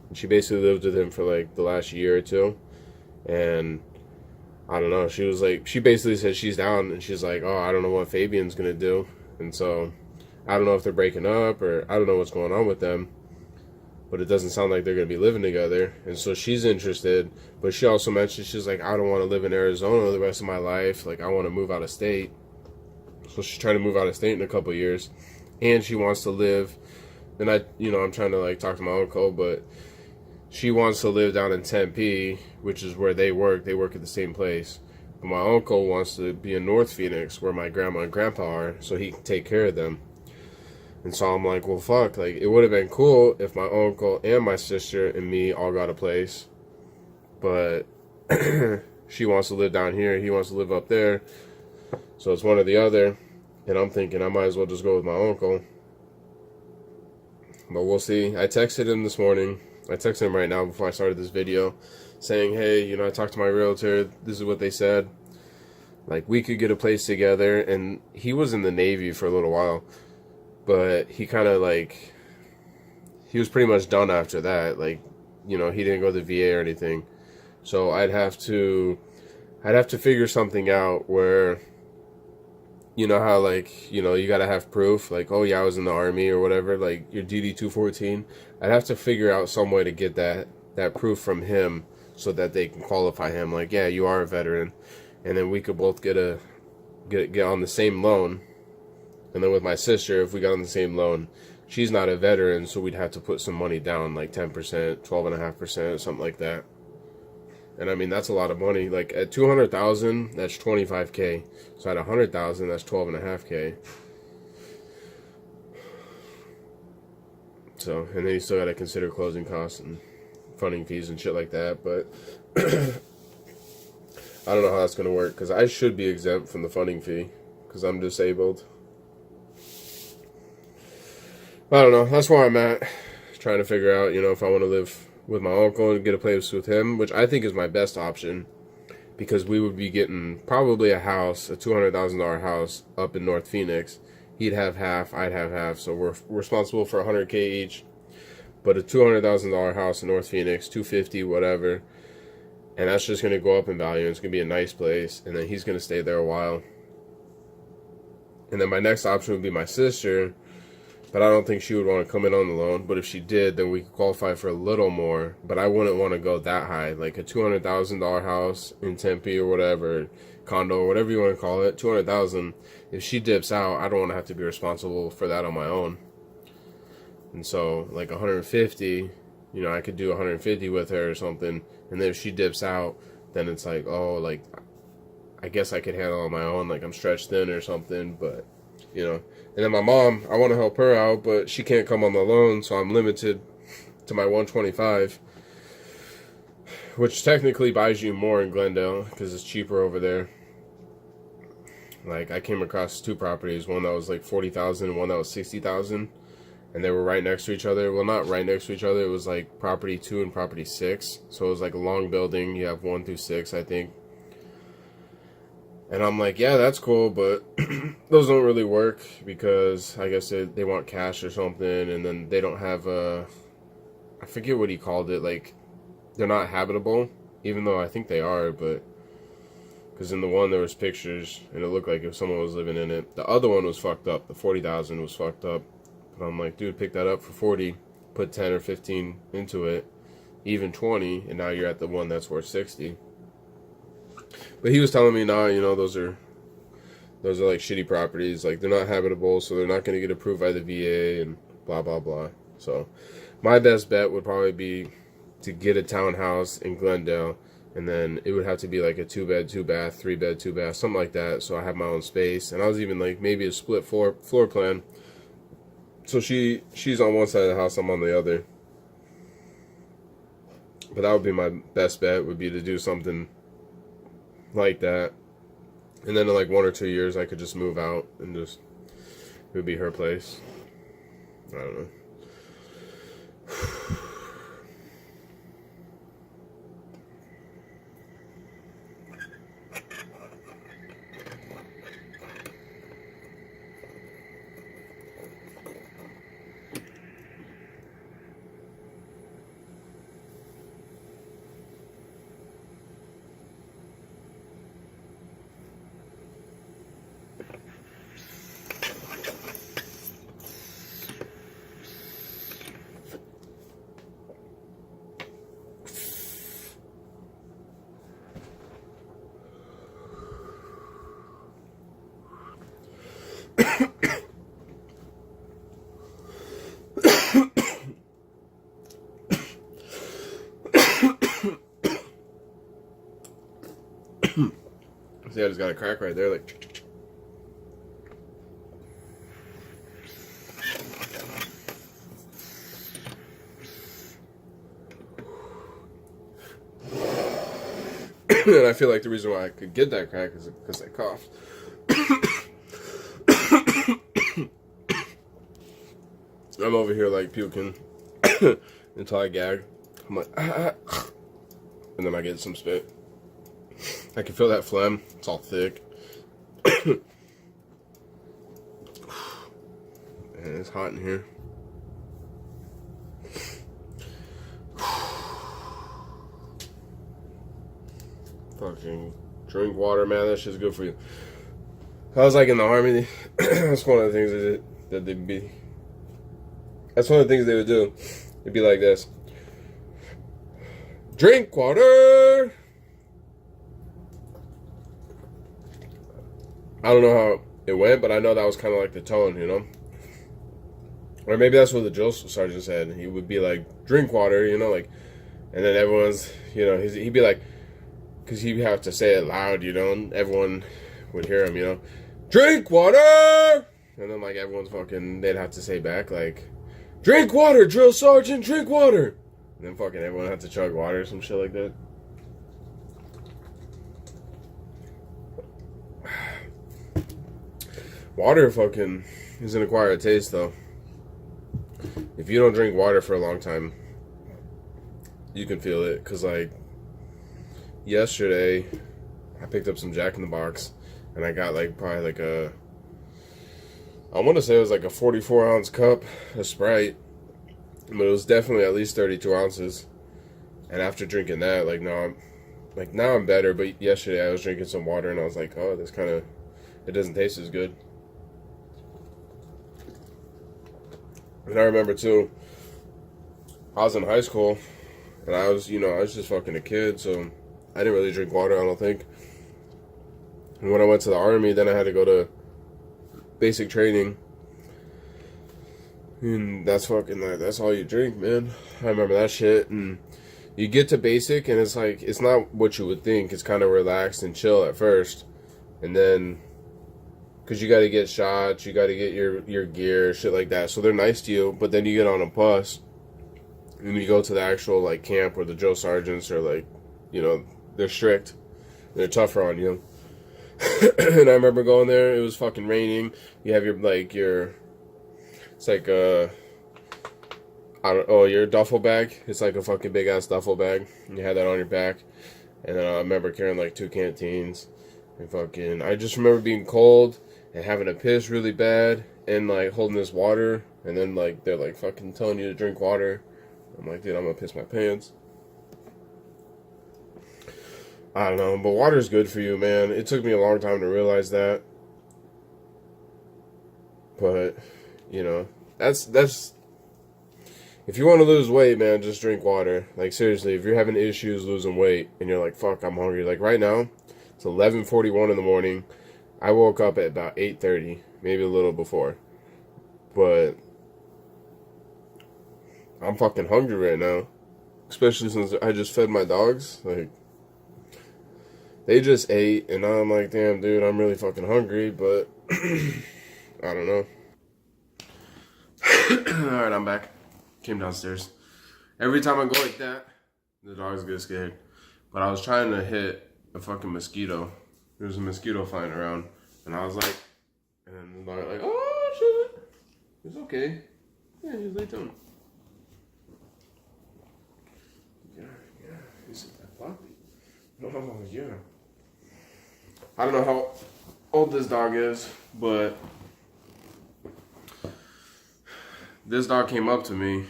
And she basically lived with him for like the last year or two. And I don't know, she was like, she basically said she's down, and she's like, oh, I don't know what Fabian's gonna do. And so I don't know if they're breaking up, or I don't know what's going on with them. But it doesn't sound like they're going to be living together. And so she's interested. But she also mentioned, she's like, I don't want to live in Arizona the rest of my life. Like, I want to move out of state. So she's trying to move out of state in a couple of years. And she wants to live. And I'm trying to, like, talk to my uncle. But she wants to live down in Tempe, which is where they work. They work at the same place. But my uncle wants to be in North Phoenix, where my grandma and grandpa are, so he can take care of them. And so I'm like, well, fuck, like, it would have been cool if my uncle and my sister and me all got a place. But she wants to live down here, he wants to live up there. So it's one or the other. And I'm thinking I might as well just go with my uncle. But we'll see. I texted him this morning. I texted him right now before I started this video, saying, hey, you know, I talked to my realtor. This is what they said. Like, we could get a place together. And he was in the Navy for a little while. But he kind of, like, he was pretty much done after that. Like, you know, he didn't go to the VA or anything. So I'd have to figure something out where, you know how, like, you know, you got to have proof. Like, oh, yeah, I was in the Army or whatever. Like, your DD-214. I'd have to figure out some way to get that proof from him so that they can qualify him. Like, yeah, you are a veteran. And then we could both get on the same loan. And then with my sister, if we got on the same loan, she's not a veteran, so we'd have to put some money down, like 10%, 12.5%, something like that. And I mean, that's a lot of money. Like, at $200,000, that's $25K. So at $100,000, that's $12.5K. So, and then you still got to consider closing costs and funding fees and shit like that. But I don't know how that's going to work, because I should be exempt from the funding fee because I'm disabled. I don't know. That's where I'm at. Trying to figure out, you know, if I want to live with my uncle and get a place with him, which I think is my best option, because we would be getting probably a house, a $200,000 house up in North Phoenix. He'd have half, I'd have half, so we're responsible for $100K each. But a $200,000 house in North Phoenix, $250, whatever, and that's just going to go up in value. And it's going to be a nice place, and then he's going to stay there a while. And then my next option would be my sister. But I don't think she would want to come in on the loan. But if she did, then we could qualify for a little more. But I wouldn't want to go that high. Like a $200,000 house in Tempe or whatever, condo or whatever you want to call it, $200,000. If she dips out, I don't want to have to be responsible for that on my own. And so, like 150, you know, I could do 150 with her or something. And then if she dips out, then it's like, oh, like, I guess I could handle it on my own, like I'm stretched thin or something, but, you know. And then my mom, I want to help her out, but she can't come on the loan, so I'm limited to my 125, which technically buys you more in Glendale, because it's cheaper over there. Like, I came across 2 properties, one that was like 40,000 and one that was 60,000, and they were right next to each other. Well, not right next to each other, it was like property 2 and property 6, so it was like a long building. You have 1 through 6, I think. And I'm like, yeah, that's cool, but those don't really work, because I guess they want cash or something, and then they don't have I forget what he called it, like, they're not habitable, even though I think they are, but, because in the one there was pictures, and it looked like if someone was living in it. The other one was fucked up, the 40,000 was fucked up, but I'm like, dude, pick that up for 40, put 10 or 15 into it, even 20, and now you're at the one that's worth 60. But he was telling me, nah, you know, those are like shitty properties. Like, they're not habitable, so they're not going to get approved by the VA and blah, blah, blah. So my best bet would probably be to get a townhouse in Glendale, and then it would have to be like a 2-bed, 2-bath, 3-bed, 2-bath, something like that, so I have my own space. And I was even like, maybe a split floor plan. So she's on one side of the house, I'm on the other. But that would be my best bet, would be to do something like that, and then in like 1 or 2 years I could just move out and just, it would be her place. I don't know. See, I just got a crack right there, like. And I feel like the reason why I could get that crack is because I coughed. I'm over here like puking until I gag. I'm like, and then I get some spit. I can feel that phlegm. It's all thick. And it's hot in here. Fucking drink water, man. That shit's good for you. I was like in the army. That's one of the things that they'd be. That's one of the things they would do. It'd be like this. Drink water. I don't know how it went, but I know that was kind of like the tone, you know? Or maybe that's what the drill sergeant said. He would be like, drink water, you know, like, and then everyone's, you know, he'd be like, because he'd have to say it loud, you know, and everyone would hear him, you know, drink water! And then, like, everyone's fucking, they'd have to say back, like, drink water, drill sergeant, drink water! And then fucking everyone had to chug water or some shit like that. Water fucking is an acquired taste, though. If you don't drink water for a long time, you can feel it. Because, like, yesterday, I picked up some Jack in the Box, and I got, like, probably, like, I want to say it was, like, a 44-ounce cup of Sprite. But it was definitely at least 32 ounces. And after drinking that, like, now I'm better. But yesterday, I was drinking some water, and I was like, oh, this kind of, it doesn't taste as good. And I remember, too, I was in high school, and I was just fucking a kid, so I didn't really drink water, I don't think. And when I went to the Army, then I had to go to basic training. And that's all you drink, man. I remember that shit. And, You get to basic, and it's like, it's not what you would think. It's kind of relaxed and chill at first. And then, because you got to get shots, you got to get your gear, shit like that. So they're nice to you, but then you get on a bus, and you go to the actual, like, camp where the drill sergeants are, like, you know, they're strict. They're tougher on you. And I remember going there, it was fucking raining. You have it's like your duffel bag. It's like a fucking big ass duffel bag. And you had that on your back. And then I remember carrying like 2 canteens. And fucking, I just remember being cold and having to piss really bad. And like holding this water. And then like, they're like fucking telling you to drink water. I'm like, dude, I'm gonna piss my pants. I don't know, but water's good for you, man. It took me a long time to realize that. But, you know, that's if you want to lose weight, man, just drink water. Like, seriously, if you're having issues losing weight and you're like, fuck, I'm hungry. Like, right now, it's 11:41 in the morning. I woke up at about 8:30, maybe a little before. But I'm fucking hungry right now. Especially since I just fed my dogs. Like, they just ate, and now I'm like, damn, dude, I'm really fucking hungry, but I don't know. Alright, I'm back. Came downstairs. Every time I go like that, the dogs get scared. But I was trying to hit a fucking mosquito. There was a mosquito flying around, and I was like, and then the dog like, oh, shit. It's okay. Yeah, just lay down. Yeah, is it that puppy? Oh, yeah. I don't know how old this dog is, but this dog came up to me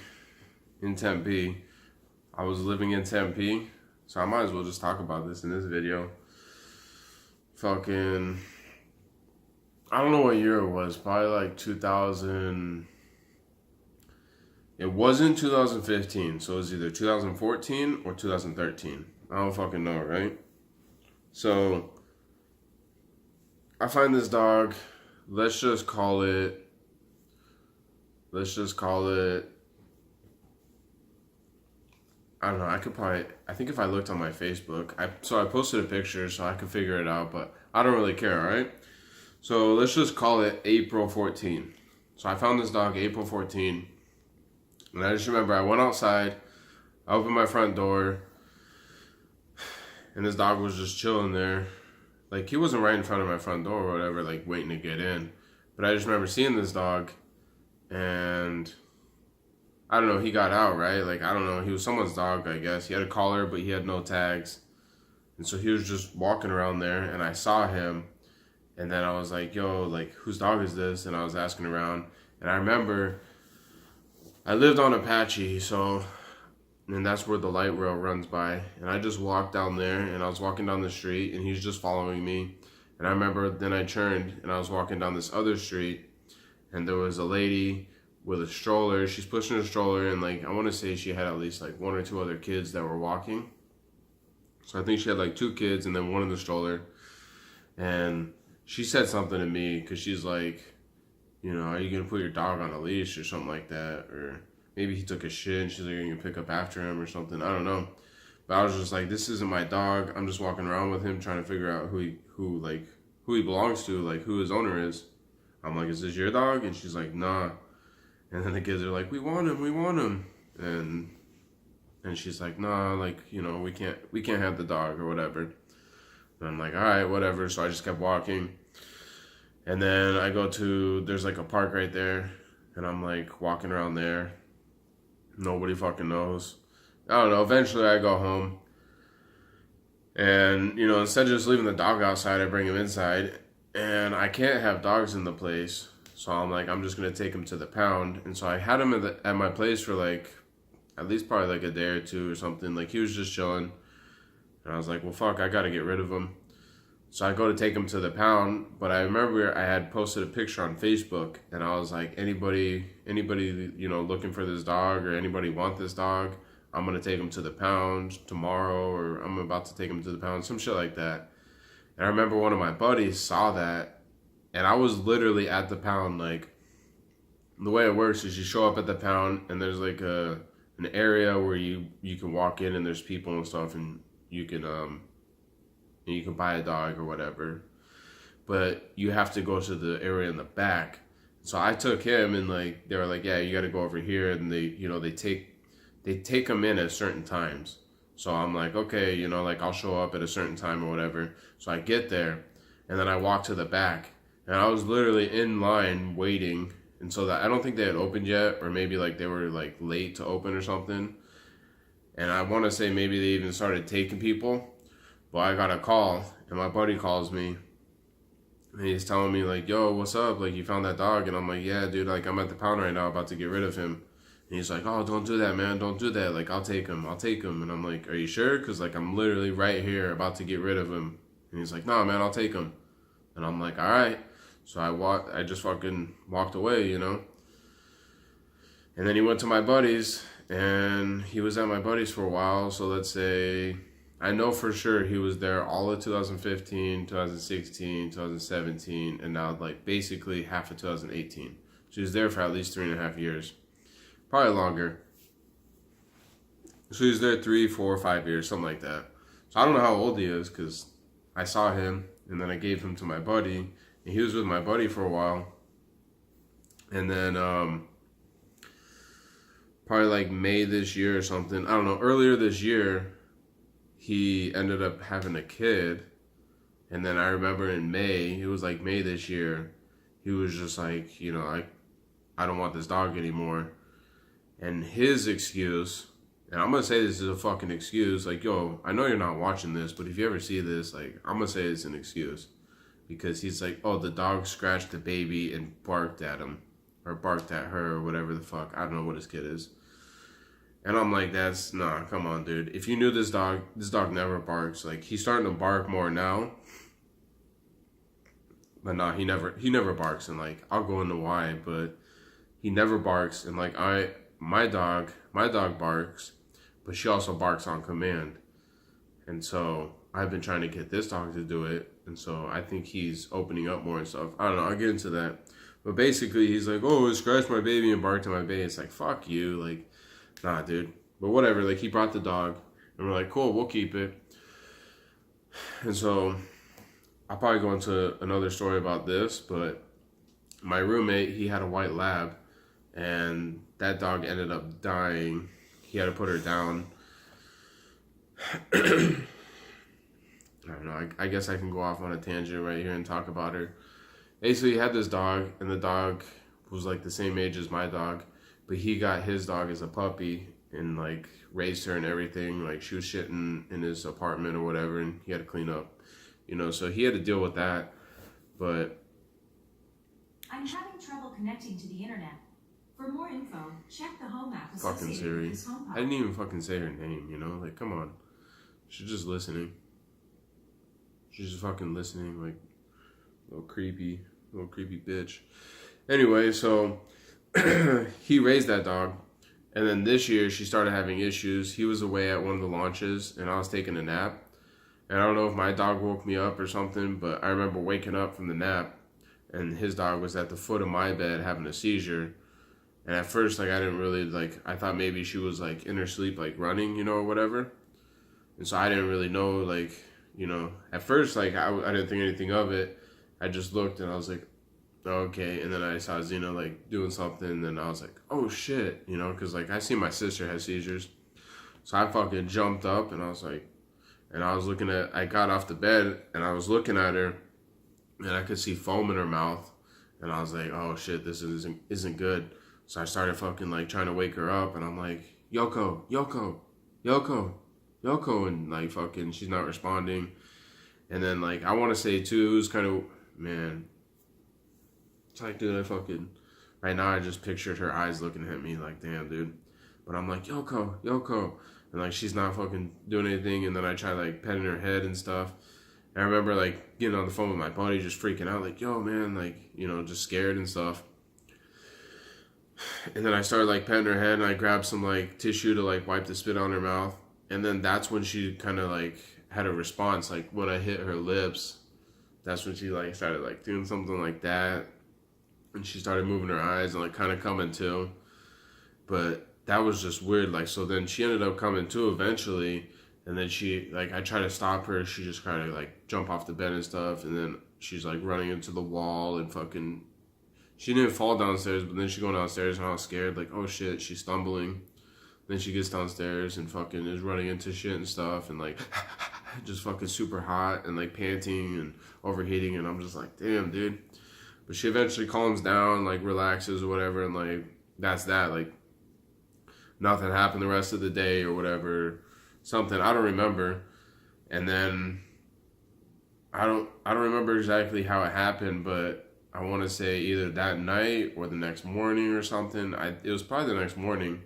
in Tempe. I was living in Tempe, so I might as well just talk about this in this video. Fucking, I don't know what year it was, probably like 2000. It wasn't 2015, so it was either 2014 or 2013. I don't fucking know, right? So I find this dog, let's just call it, I don't know, I think if I looked on my Facebook, I posted a picture so I could figure it out, but I don't really care, alright? So let's just call it April 14. So I found this dog April 14, and I just remember I went outside, I opened my front door, and this dog was just chilling there. Like, he wasn't right in front of my front door or whatever, like, waiting to get in. But I just remember seeing this dog, and I don't know, he got out, right? Like, I don't know, he was someone's dog, I guess. He had a collar, but he had no tags. And so he was just walking around there, and I saw him. And then I was like, yo, like, whose dog is this? And I was asking around. And I remember I lived on Apache, and that's where the light rail runs by. And I just walked down there, and I was walking down the street, and he's just following me. And I remember then I turned, and I was walking down this other street, and there was a lady with a stroller. She's pushing a stroller, and like, I want to say she had at least like 1 or 2 other kids that were walking. So I think she had like 2 kids, and then one in the stroller. And she said something to me, because she's like, you know, are you going to put your dog on a leash or something like that? Or maybe he took a shit and she's like, you can pick up after him or something. I don't know. But I was just like, this isn't my dog. I'm just walking around with him trying to figure out who he belongs to, like who his owner is. I'm like, is this your dog? And she's like, nah. And then the kids are like, we want him. And she's like, nah, like, you know, we can't have the dog or whatever. And I'm like, all right, whatever. So I just kept walking. And then I go to, there's like a park right there. And I'm like walking around there. Nobody fucking knows. I don't know. Eventually I go home. And, you know, instead of just leaving the dog outside, I bring him inside. And I can't have dogs in the place. So I'm like, I'm just going to take him to the pound. And so I had him at my place for like, at least probably like a day or 2 or something. Like, he was just chilling. And I was like, well, fuck, I got to get rid of him. So I go to take him to the pound, but I remember I had posted a picture on Facebook, and I was like, anybody, you know, looking for this dog, or anybody want this dog, I'm going to take him to the pound tomorrow, or I'm about to take him to the pound, some shit like that. And I remember one of my buddies saw that, and I was literally at the pound. Like, the way it works is you show up at the pound, and there's an area where you can walk in and there's people and stuff, and you can buy a dog or whatever. But you have to go to the area in the back. So I took him, and like they were like, yeah, you got to go over here, and they take him in at certain times. So I'm like, okay, like I'll show up at a certain time or whatever. So I get there, and then I walk to the back, and I was literally in line waiting. And so that I don't think they had opened yet, or maybe like they were like late to open or something. And I want to say maybe they even started taking people. But I got a call, and my buddy calls me, and he's telling me like, yo, what's up? Like, you found that dog? And I'm like, yeah, dude, like I'm at the pound right now about to get rid of him. And he's like, oh, don't do that, man. Don't do that. Like, I'll take him. And I'm like, are you sure? Because like I'm literally right here about to get rid of him. And he's like, no, man, I'll take him. And I'm like, all right. So I just fucking walked away, And then he went to my buddy's, and he was at my buddy's for a while. So let's say, I know for sure he was there all of 2015, 2016, 2017, and now like basically half of 2018. So he was there for at least 3.5 years. Probably longer. So he was there 3, 4, 5 years, something like that. So I don't know how old he is, because I saw him, and then I gave him to my buddy. And he was with my buddy for a while. And then probably like May this year or something. I don't know. Earlier this year, he ended up having a kid. And then I remember in May, it was like May this year, he was just like, I don't want this dog anymore. And his excuse, and I'm going to say this is a fucking excuse. Like, yo, I know you're not watching this, but if you ever see this, like, I'm going to say it's an excuse. Because he's like, oh, the dog scratched the baby and barked at him. Or barked at her, or whatever the fuck. I don't know what his kid is. And I'm like, nah, come on, dude. If you knew this dog never barks. Like, he's starting to bark more now. But nah, he never barks. And like, I'll go into why, but he never barks. And like, my dog barks, but she also barks on command. And so I've been trying to get this dog to do it. And so I think he's opening up more and stuff. I don't know. I'll get into that. But basically, he's like, oh, it scratched my baby and barked at my baby. It's like, fuck you. Like, nah, dude. But whatever. Like, he brought the dog. And we're like, cool, we'll keep it. And so I'll probably go into another story about this. But my roommate, he had a white lab. And that dog ended up dying. He had to put her down. I don't know. I guess I can go off on a tangent right here and talk about her. Basically, he had this dog, and the dog was like the same age as my dog, but he got his dog as a puppy and like raised her and everything. Like, she was shitting in his apartment or whatever, and he had to clean up, So he had to deal with that. But I'm having trouble connecting to the internet. For more info, check the home app fucking associated Siri. with this HomePod. I didn't even fucking say her name, Like, come on. She's just listening. She's just fucking listening, like, little creepy bitch. Anyway, so he raised that dog, and then this year she started having issues. He was away at one of the launches, and I was taking a nap, and I don't know if my dog woke me up or something, but I remember waking up from the nap, and his dog was at the foot of my bed having a seizure. And at first, like, I didn't really, like, I thought maybe she was, like, in her sleep, like, running, or whatever. And so I didn't really know, like, at first, like, I didn't think anything of it. I just looked, and I was like, okay. And then I saw Xena, like, doing something, and I was like, oh, shit, because, like, I see my sister has seizures. So I fucking jumped up, and I was like, and I got off the bed, and I was looking at her, and I could see foam in her mouth. And I was like, oh, shit, this isn't good. So I started fucking, like, trying to wake her up, and I'm like, Yoko, and, like, fucking, she's not responding. And then, like, I want to say, too, it was kind of, man, it's like, dude, right now I just pictured her eyes looking at me, like, damn, dude. But I'm like, Yoko, and, like, she's not fucking doing anything, and then I try, like, petting her head and stuff. And I remember, like, getting on the phone with my buddy, just freaking out, like, yo, man, like, just scared and stuff. And then I started, like, petting her head, and I grabbed some, like, tissue to, like, wipe the spit on her mouth. And then that's when she kind of, like, had a response. Like, when I hit her lips, that's when she, like, started, like, doing something like that. And she started moving her eyes and, like, kind of coming to. But that was just weird. Like, so then she ended up coming to eventually, and then I tried to stop her. She just kind of like jump off the bed and stuff, and then she's like running into the wall and fucking. She didn't fall downstairs, but then she going downstairs and I was scared. Like, oh shit, she's stumbling. Then she gets downstairs and fucking is running into shit and stuff, and like just fucking super hot and like panting and overheating, and I'm just like, damn, dude. But she eventually calms down, like relaxes or whatever, and like that's that. Like nothing happened the rest of the day or whatever. Something I don't remember. And then I don't remember exactly how it happened, but I want to say either that night or the next morning or something. It was probably the next morning,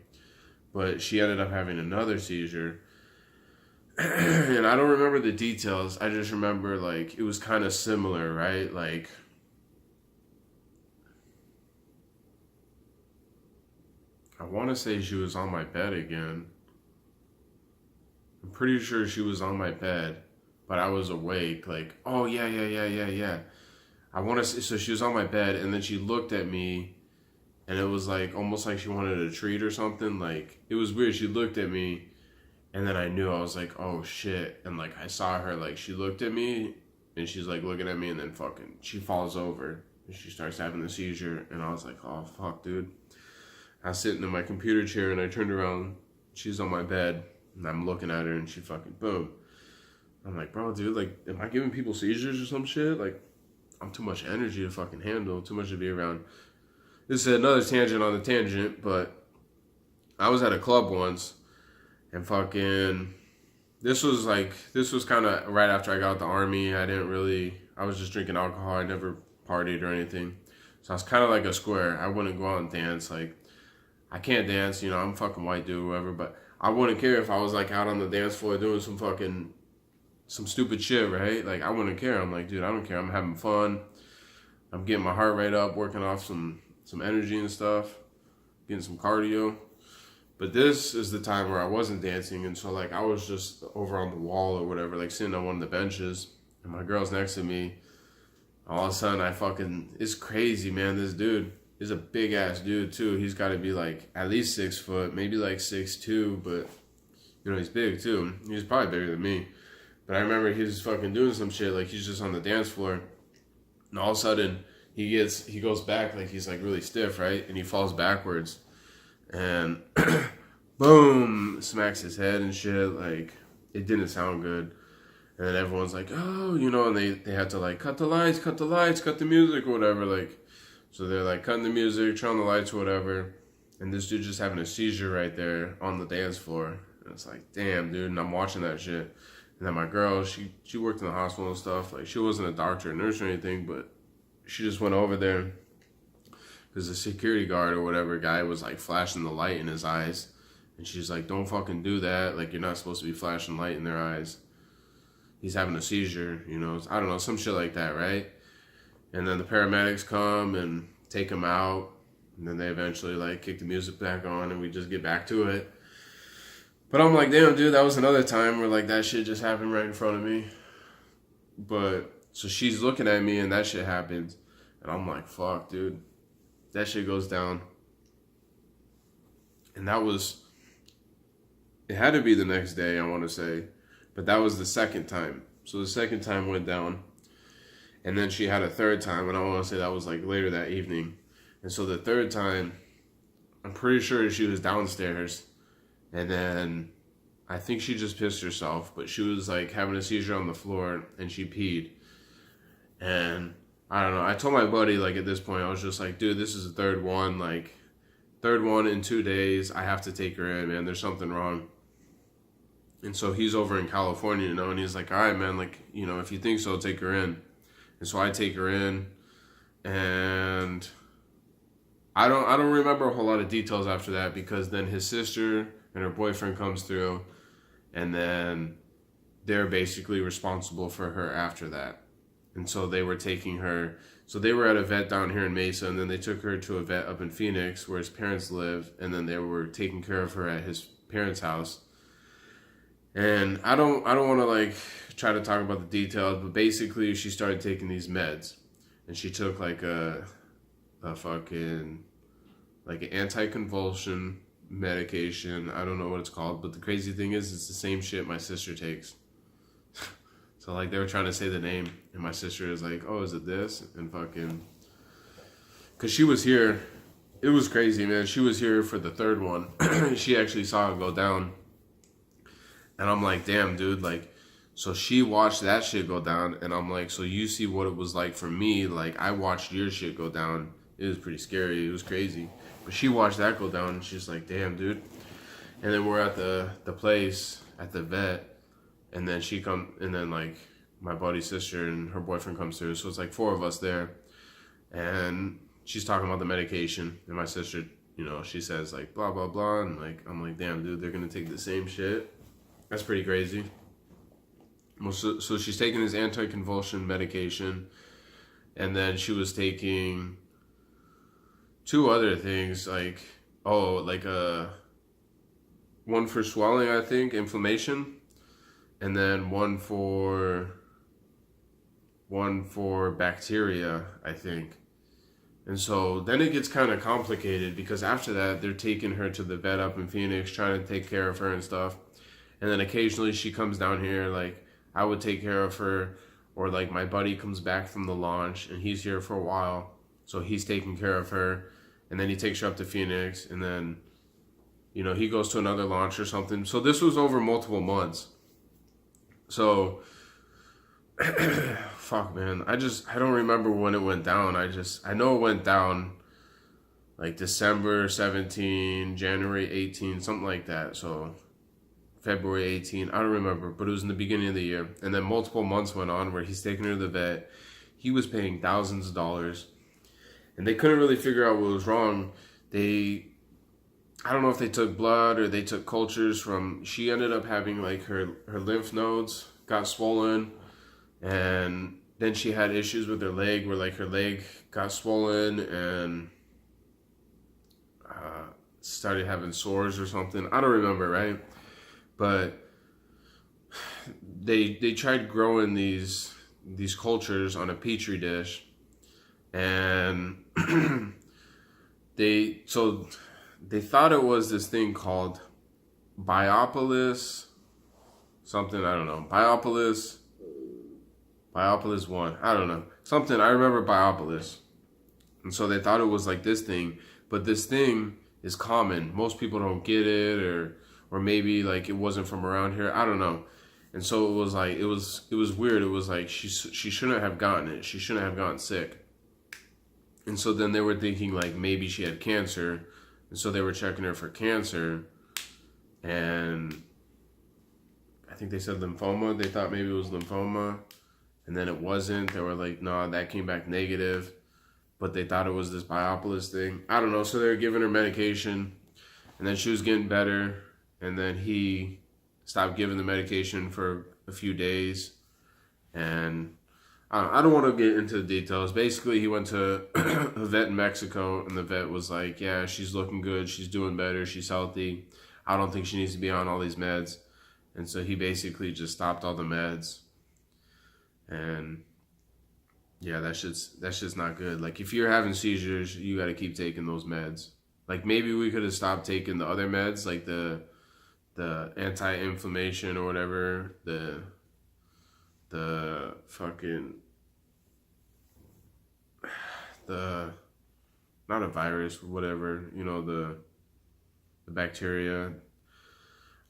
but she ended up having another seizure. And I don't remember the details. I just remember like it was kind of similar, right? Like I want to say she was on my bed again. I'm pretty sure she was on my bed, but I was awake. Like, oh yeah. I want to say, so she was on my bed, and then she looked at me, and it was like almost like she wanted a treat or something. Like it was weird. She looked at me, and then I knew. I was like, oh shit, and like I saw her. Like she looked at me, and she's like looking at me, and then fucking she falls over, and she starts having the seizure, and I was like, oh fuck, dude. I was sitting in my computer chair and I turned around. She's on my bed and I'm looking at her and she fucking boom. I'm like, bro, dude, like, am I giving people seizures or some shit? Like, I'm too much energy to fucking handle, too much to be around. This is another tangent on the tangent, but I was at a club once and fucking, this was kind of right after I got out the army. I was just drinking alcohol. I never partied or anything. So I was kind of like a square. I wouldn't go out and dance. Like, I can't dance, I'm a fucking white dude or whatever, but I wouldn't care if I was like out on the dance floor doing some stupid shit, right? Like I wouldn't care. I'm like, dude, I don't care. I'm having fun. I'm getting my heart rate up, working off some energy and stuff, getting some cardio. But this is the time where I wasn't dancing, and so like I was just over on the wall or whatever, like sitting on one of the benches, and my girl's next to me. All of a sudden it's crazy, man. This dude is a big ass dude too. He's got to be like at least 6 foot, maybe like 6'2", but he's big too. He's probably bigger than me. But I remember he was fucking doing some shit, like he's just on the dance floor, and all of a sudden he goes back, like he's like really stiff, right? And he falls backwards, and boom, smacks his head and shit. Like it didn't sound good. And then everyone's like, oh, and they had to like cut the lights, cut the music or whatever, like. So they're like cutting the music, turning the lights or whatever. And this dude just having a seizure right there on the dance floor. And it's like, damn, dude. And I'm watching that shit. And then my girl, she worked in the hospital and stuff. Like, she wasn't a doctor or nurse or anything, but she just went over there because the security guard or whatever guy was like flashing the light in his eyes. And she's like, don't fucking do that. Like, you're not supposed to be flashing light in their eyes. He's having a seizure, I don't know, some shit like that, right? And then the paramedics come and take him out. And then they eventually like kick the music back on and we just get back to it. But I'm like, damn, dude, that was another time where like that shit just happened right in front of me. But so she's looking at me and that shit happens. And I'm like, fuck, dude. That shit goes down. And it had to be the next day, I want to say. But that was the second time. So the second time went down. And then she had a third time, and I want to say that was like later that evening. And so the third time, I'm pretty sure she was downstairs. And then I think she just pissed herself, but she was like having a seizure on the floor and she peed. And I don't know. I told my buddy like at this point, I was just like, dude, this is the third one. Like, third one in 2 days. I have to take her in, man. There's something wrong. And so he's over in California, and he's like, all right, man, like, if you think so, take her in. And so I take her in, and I don't remember a whole lot of details after that, because then his sister and her boyfriend comes through, and then they're basically responsible for her after that. And so they were taking her, so they were at a vet down here in Mesa, and then they took her to a vet up in Phoenix where his parents live, and then they were taking care of her at his parents' house. And I don't want to like try to talk about the details, but basically she started taking these meds, and she took like a fucking like an anti-convulsion medication. I don't know what it's called, but the crazy thing is, it's the same shit my sister takes. So like they were trying to say the name, and my sister is like, "Oh, is it this?" And fucking, cause she was here. It was crazy, man. She was here for the third one. She actually saw it go down, and I'm like, "Damn, dude!" Like, so she watched that shit go down, and I'm like, "So you see what it was like for me? Like, I watched your shit go down. It was pretty scary. It was crazy." But she watched that go down, and she's like, "Damn, dude." And then we're at the place at the vet. And then and then like my buddy's sister and her boyfriend comes through. So it's like 4 of us there. And she's talking about the medication. And my sister, you know, she says like blah, blah, blah. And like, I'm like, damn, dude, they're going to take the same shit. That's pretty crazy. Well, so she's taking this anticonvulsant medication. And then she was taking 2 other things like, one for swelling, I think, inflammation. And then one for bacteria, I think. And so then it gets kind of complicated because after that, they're taking her to the vet up in Phoenix, trying to take care of her and stuff. And then occasionally she comes down here, like I would take care of her, or like my buddy comes back from the launch and he's here for a while. So he's taking care of her. And then he takes her up to Phoenix. And then, you know, he goes to another launch or something. So this was over multiple months. So, fuck, man. I don't remember when it went down. I know it went down like December 17, January 18, something like that. So, February 18, I don't remember, but it was in the beginning of the year. And then multiple months went on where he's taking her to the vet. He was paying thousands of dollars. And they couldn't really figure out what was wrong. I don't know if they took blood or they took cultures from, she ended up having like her lymph nodes got swollen, and then she had issues with her leg where like her leg got swollen and started having sores or something. I don't remember, right? But they tried growing these cultures on a petri dish, and they thought it was this thing called Biopolis something, I don't know. Biopolis 1, I don't know. Something, I remember Biopolis. And so they thought it was like this thing, but this thing is common. Most people don't get it, or maybe like it wasn't from around here. I don't know. And so it was like, it was weird. It was like she shouldn't have gotten it. She shouldn't have gotten sick. And so then they were thinking like maybe she had cancer. And so they were checking her for cancer. And I think they said lymphoma. They thought maybe it was lymphoma. And then it wasn't. They were like, no, that came back negative. But they thought it was this Biopolis thing. I don't know. So they were giving her medication. And then she was getting better. And then he stopped giving the medication for a few days. And I don't want to get into the details. Basically, he went to a vet in Mexico, and the vet was like, yeah, she's looking good. She's doing better. She's healthy. I don't think she needs to be on all these meds. And so he basically just stopped all the meds. And yeah, that's just not good. Like, if you're having seizures, you got to keep taking those meds. Like, maybe we could have stopped taking the other meds, like the anti-inflammation or whatever, the fucking, not a virus, whatever, you know, the bacteria.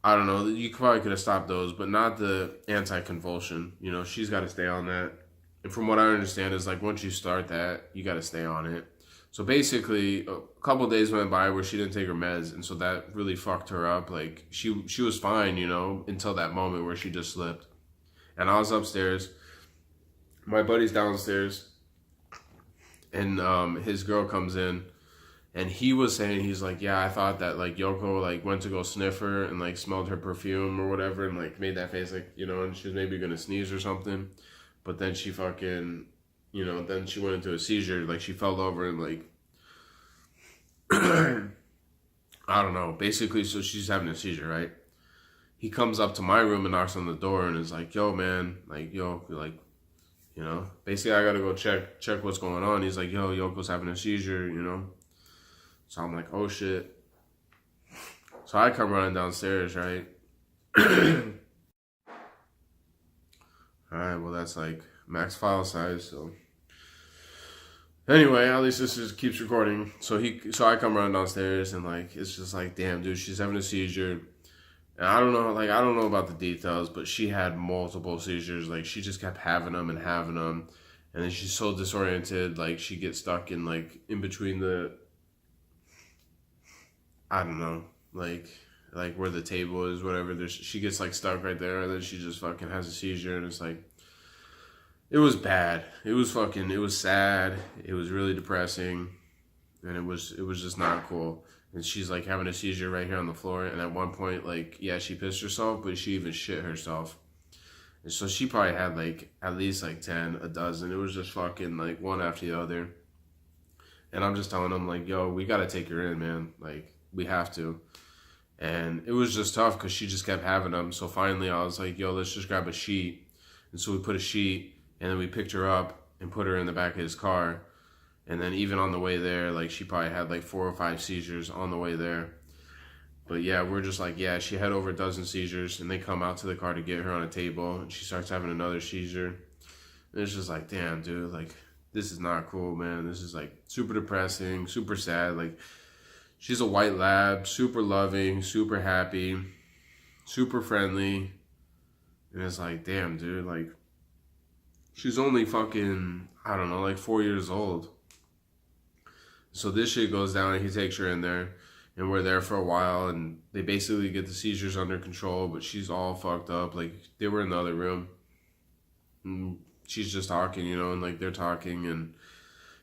I don't know, you probably could have stopped those, but not the anti-convulsion. You know, she's got to stay on that. And from what I understand is, like, once you start that, you got to stay on it. So basically, a couple of days went by where she didn't take her meds, and so that really fucked her up. Like, she was fine, you know, until that moment where she just slipped. And I was upstairs. My buddy's downstairs. And his girl comes in. And he was saying, he's like, yeah, I thought that, like, Yoko, like, went to go sniff her and, like, smelled her perfume or whatever and, like, made that face, like, you know, and she was maybe going to sneeze or something. But then she fucking, you know, then she went into a seizure. Like, she fell over and, like, I don't know. Basically, so she's having a seizure, right? He comes up to my room and knocks on the door and is like, yo, man, like, yo, like, you know, basically I got to go check what's going on. He's like, yo, Yoko's having a seizure, you know? So I'm like, oh, shit. So I come running downstairs, right? Alright, well that's like max file size, so anyway, at least this just keeps recording. So I come running downstairs and like it's just like, damn dude, she's having a seizure. And I don't know about the details, but she had multiple seizures. Like she just kept having them. And then she's so disoriented, like she gets stuck in like in between I don't know, like where the table is, whatever. She gets like stuck right there, and then she just fucking has a seizure, and it's like, it was bad. It was sad. It was really depressing, and it was just not cool. And she's like having a seizure right here on the floor, and at one point, like, yeah, she pissed herself, but she even shit herself. And so she probably had like at least like 10, a dozen. It was just fucking like one after the other. And I'm just telling them like, yo, we gotta take her in, man. Like, we have to. And it was just tough because she just kept having them. So finally I was like, yo, let's just grab a sheet. And so we put a sheet, and then we picked her up and put her in the back of his car. And then even on the way there, like she probably had like 4 or 5 seizures on the way there. But yeah, we're just like, yeah, she had over a dozen seizures, and they come out to the car to get her on a table, and she starts having another seizure. And it's just like, damn, dude, like, this is not cool, man. This is like super depressing, super sad. Like, she's a white lab, super loving, super happy, super friendly. And it's like, damn, dude, like, she's only fucking, I don't know, like 4 years old. So this shit goes down, and he takes her in there, and we're there for a while, and they basically get the seizures under control, but she's all fucked up. Like, they were in the other room, and she's just talking, you know, and like they're talking, and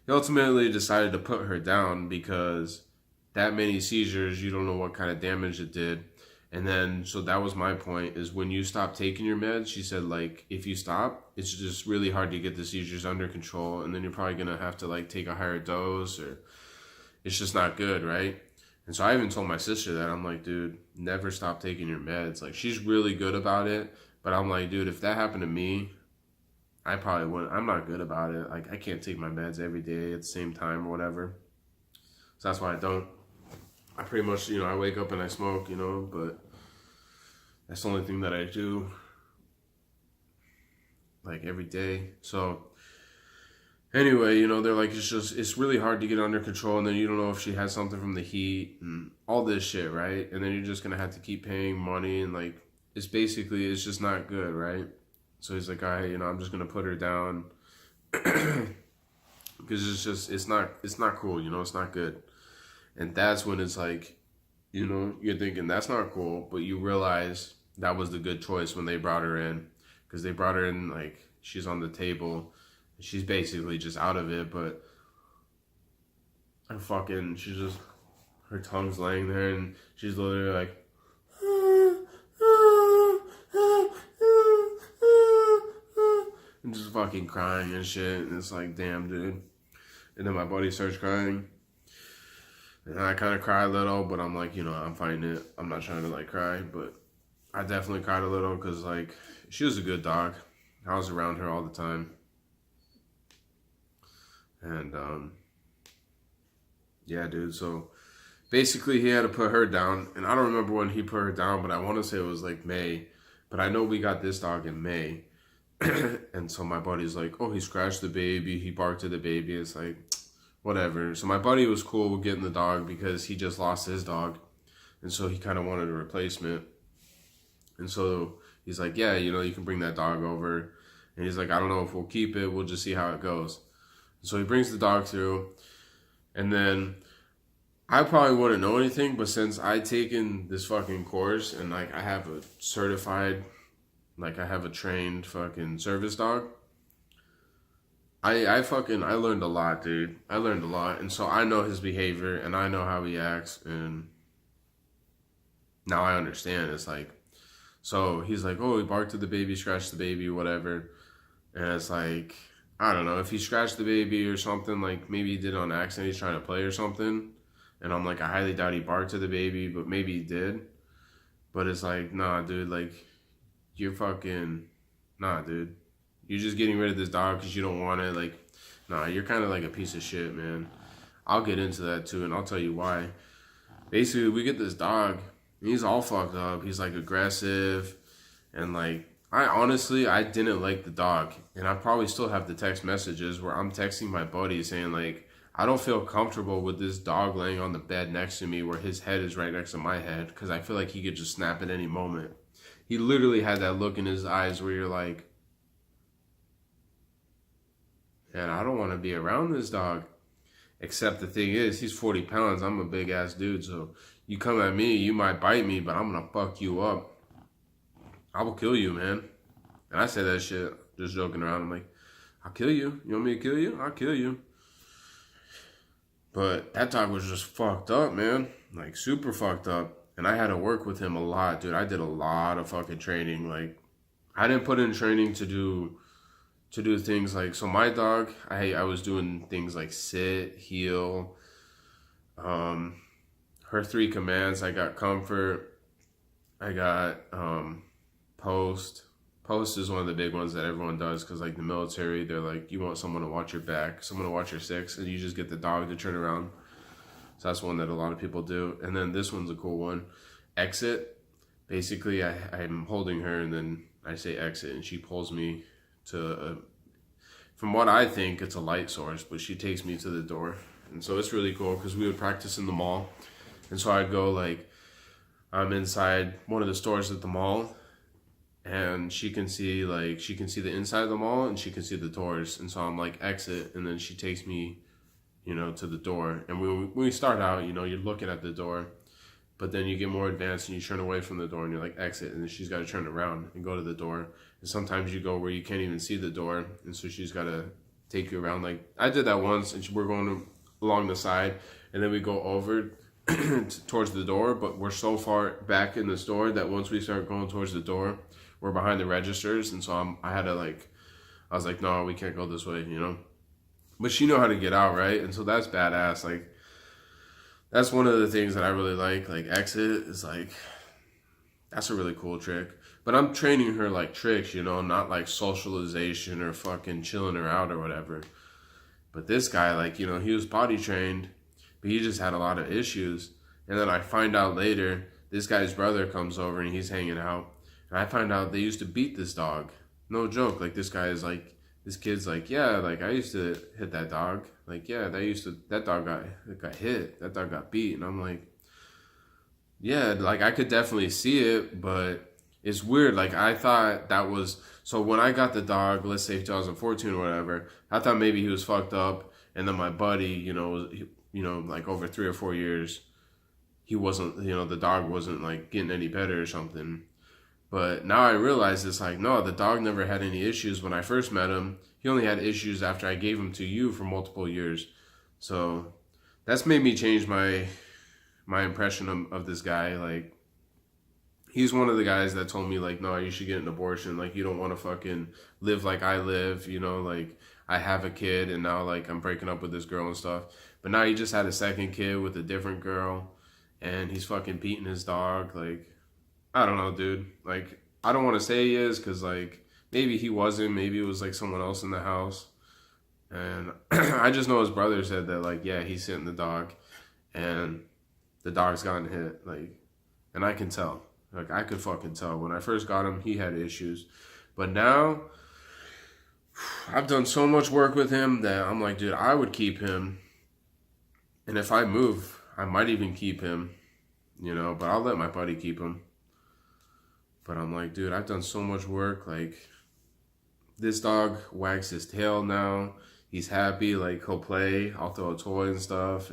he ultimately decided to put her down because that many seizures, you don't know what kind of damage it did. And then, so that was my point, is when you stop taking your meds, she said, like, if you stop, it's just really hard to get the seizures under control, and then you're probably going to have to, like, take a higher dose, or it's just not good, right? And so I even told my sister that. I'm like, dude, never stop taking your meds. Like, she's really good about it, but I'm like, dude, if that happened to me, I probably wouldn't. I'm not good about it. Like, I can't take my meds every day at the same time or whatever. So that's why I don't. I pretty much, you know, I wake up and I smoke, you know, but that's the only thing that I do, like, every day. So anyway, you know, they're like, it's really hard to get under control, and then you don't know if she has something from the heat and all this shit, right? And then you're just going to have to keep paying money, and like, it's just not good, right? So he's like, all right, you know, I'm just going to put her down because it's not cool, you know, it's not good. And that's when it's like, you know, you're thinking that's not cool, but you realize that was the good choice when they brought her in, because they brought her in, like, she's on the table, and she's basically just out of it, but her tongue's laying there, and she's literally like, and just fucking crying and shit, and it's like, damn, dude. And then my buddy starts crying, and I kind of cry a little, but I'm like, you know, I'm fighting it. I'm not trying to, like, cry, but I definitely cried a little because, like, she was a good dog. I was around her all the time. And, yeah, dude, so basically he had to put her down, and I don't remember when he put her down, but I want to say it was, like, May. But I know we got this dog in May. And so my buddy's like, oh, he scratched the baby, he barked at the baby. It's like, whatever. So my buddy was cool with getting the dog because he just lost his dog, and so he kind of wanted a replacement. And so he's like, yeah, you know, you can bring that dog over. And he's like, I don't know if we'll keep it, we'll just see how it goes. So he brings the dog through, and then I probably wouldn't know anything, but since I'd taken this fucking course, and like I have a certified, like I have a trained fucking service dog, I learned a lot, dude. I learned a lot. And so I know his behavior, and I know how he acts, and now I understand. It's like, so he's like, oh, he barked at the baby, scratched the baby, whatever. And it's like, I don't know, if he scratched the baby or something, like maybe he did it on accident, he's trying to play or something. And I'm like, I highly doubt he barked at the baby, but maybe he did. But it's like, nah, dude, like, you're fucking, nah, dude. You're just getting rid of this dog because you don't want it. Like, nah, you're kind of like a piece of shit, man. I'll get into that too, and I'll tell you why. Basically, we get this dog, He's all fucked up. He's like aggressive, and like I didn't like the dog, and I probably still have the text messages where I'm texting my buddy saying like I don't feel comfortable with this dog laying on the bed next to me where his head is right next to my head because I feel like he could just snap at any moment. He literally had that look in his eyes where you're like, man, I don't want to be around this dog. Except the thing is, he's 40 pounds. I'm a big ass dude, so you come at me, you might bite me, but I'm gonna fuck you up. I will kill you, man. And I say that shit just joking around. I'm like, I'll kill you. You want me to kill you? I'll kill you. But that dog was just fucked up, man. Like, super fucked up. And I had to work with him a lot, dude. I did a lot of fucking training. Like, I didn't put in training to do things like, so my dog, I was doing things like sit, heel, her 3 commands. I got comfort, I got post. Post is one of the big ones that everyone does because like the military, they're like, you want someone to watch your back, someone to watch your 6, and you just get the dog to turn around. So that's one that a lot of people do. And then this one's a cool one, exit. Basically, I'm holding her and then I say exit and she pulls me to from what I think, it's a light source, but she takes me to the door. And so it's really cool because we would practice in the mall. And so I'd go like, I'm inside one of the stores at the mall and she can see the inside of the mall and she can see the doors. And so I'm like, exit. And then she takes me, to the door. And when we start out, you're looking at the door, but then you get more advanced and you turn away from the door and you're like, exit. And then she's got to turn around and go to the door. And sometimes you go where you can't even see the door. And so she's got to take you around. Like I did that once and we're going along the side and then we go over towards the door, but we're so far back in the store that once we start going towards the door, we're behind the registers. And so I was like, no, we can't go this way, But she know how to get out, right? And so that's badass. Like, that's one of the things that I really like. Like, exit is like, that's a really cool trick. But I'm training her like tricks, not like socialization or fucking chilling her out or whatever. But this guy, like, he was potty trained, but he just had a lot of issues. And then I find out later, this guy's brother comes over and he's hanging out. And I find out they used to beat this dog. No joke. Like, this kid's like, yeah, like, I used to hit that dog. Like, yeah, that dog got hit. That dog got beat. And I'm like, yeah, like, I could definitely see it, but it's weird. Like, I thought that was, so when I got the dog, let's say 2014 or whatever, I thought maybe he was fucked up. And then my buddy, like over 3 or 4 years, he wasn't, the dog wasn't like getting any better or something. But now I realize it's like, no, the dog never had any issues when I first met him. He only had issues after I gave him to you for multiple years. So that's made me change my impression of this guy. Like, he's one of the guys that told me, like, no, you should get an abortion. Like, you don't want to fucking live like I live, like, I have a kid and now, like, I'm breaking up with this girl and stuff. But now he just had a second kid with a different girl and he's fucking beating his dog. Like, I don't know, dude. Like, I don't want to say he is because, like, maybe he wasn't. Maybe it was, like, someone else in the house. And I just know his brother said that, like, yeah, he's hitting the dog and the dog's gotten hit. Like, and I can tell. Like, I could fucking tell. When I first got him, he had issues. But now, I've done so much work with him that I'm like, dude, I would keep him. And if I move, I might even keep him, but I'll let my buddy keep him. But I'm like, dude, I've done so much work. Like, this dog wags his tail now. He's happy. Like, he'll play. I'll throw a toy and stuff.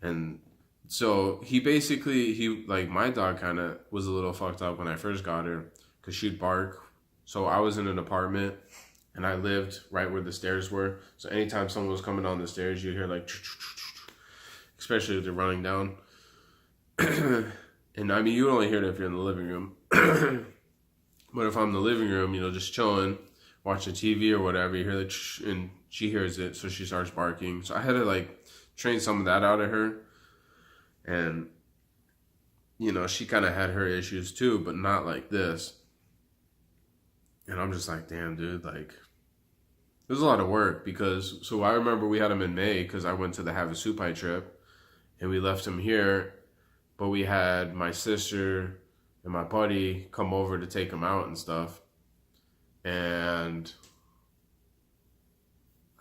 And so like, my dog kind of was a little fucked up when I first got her because she'd bark. So I was in an apartment and I lived right where the stairs were. So anytime someone was coming down the stairs, you'd hear like, especially if they're running down. And I mean, you would only hear it if you're in the living room. But if I'm in the living room, just chilling, watching TV or whatever, you hear that, and she hears it, so she starts barking. So I had to like train some of that out of her. And, she kind of had her issues too, but not like this. And I'm just like, damn, dude, like, it was a lot of work because, so I remember we had him in May because I went to the Havasupai trip and we left him here. but we had my sister and my buddy come over to take him out and stuff. And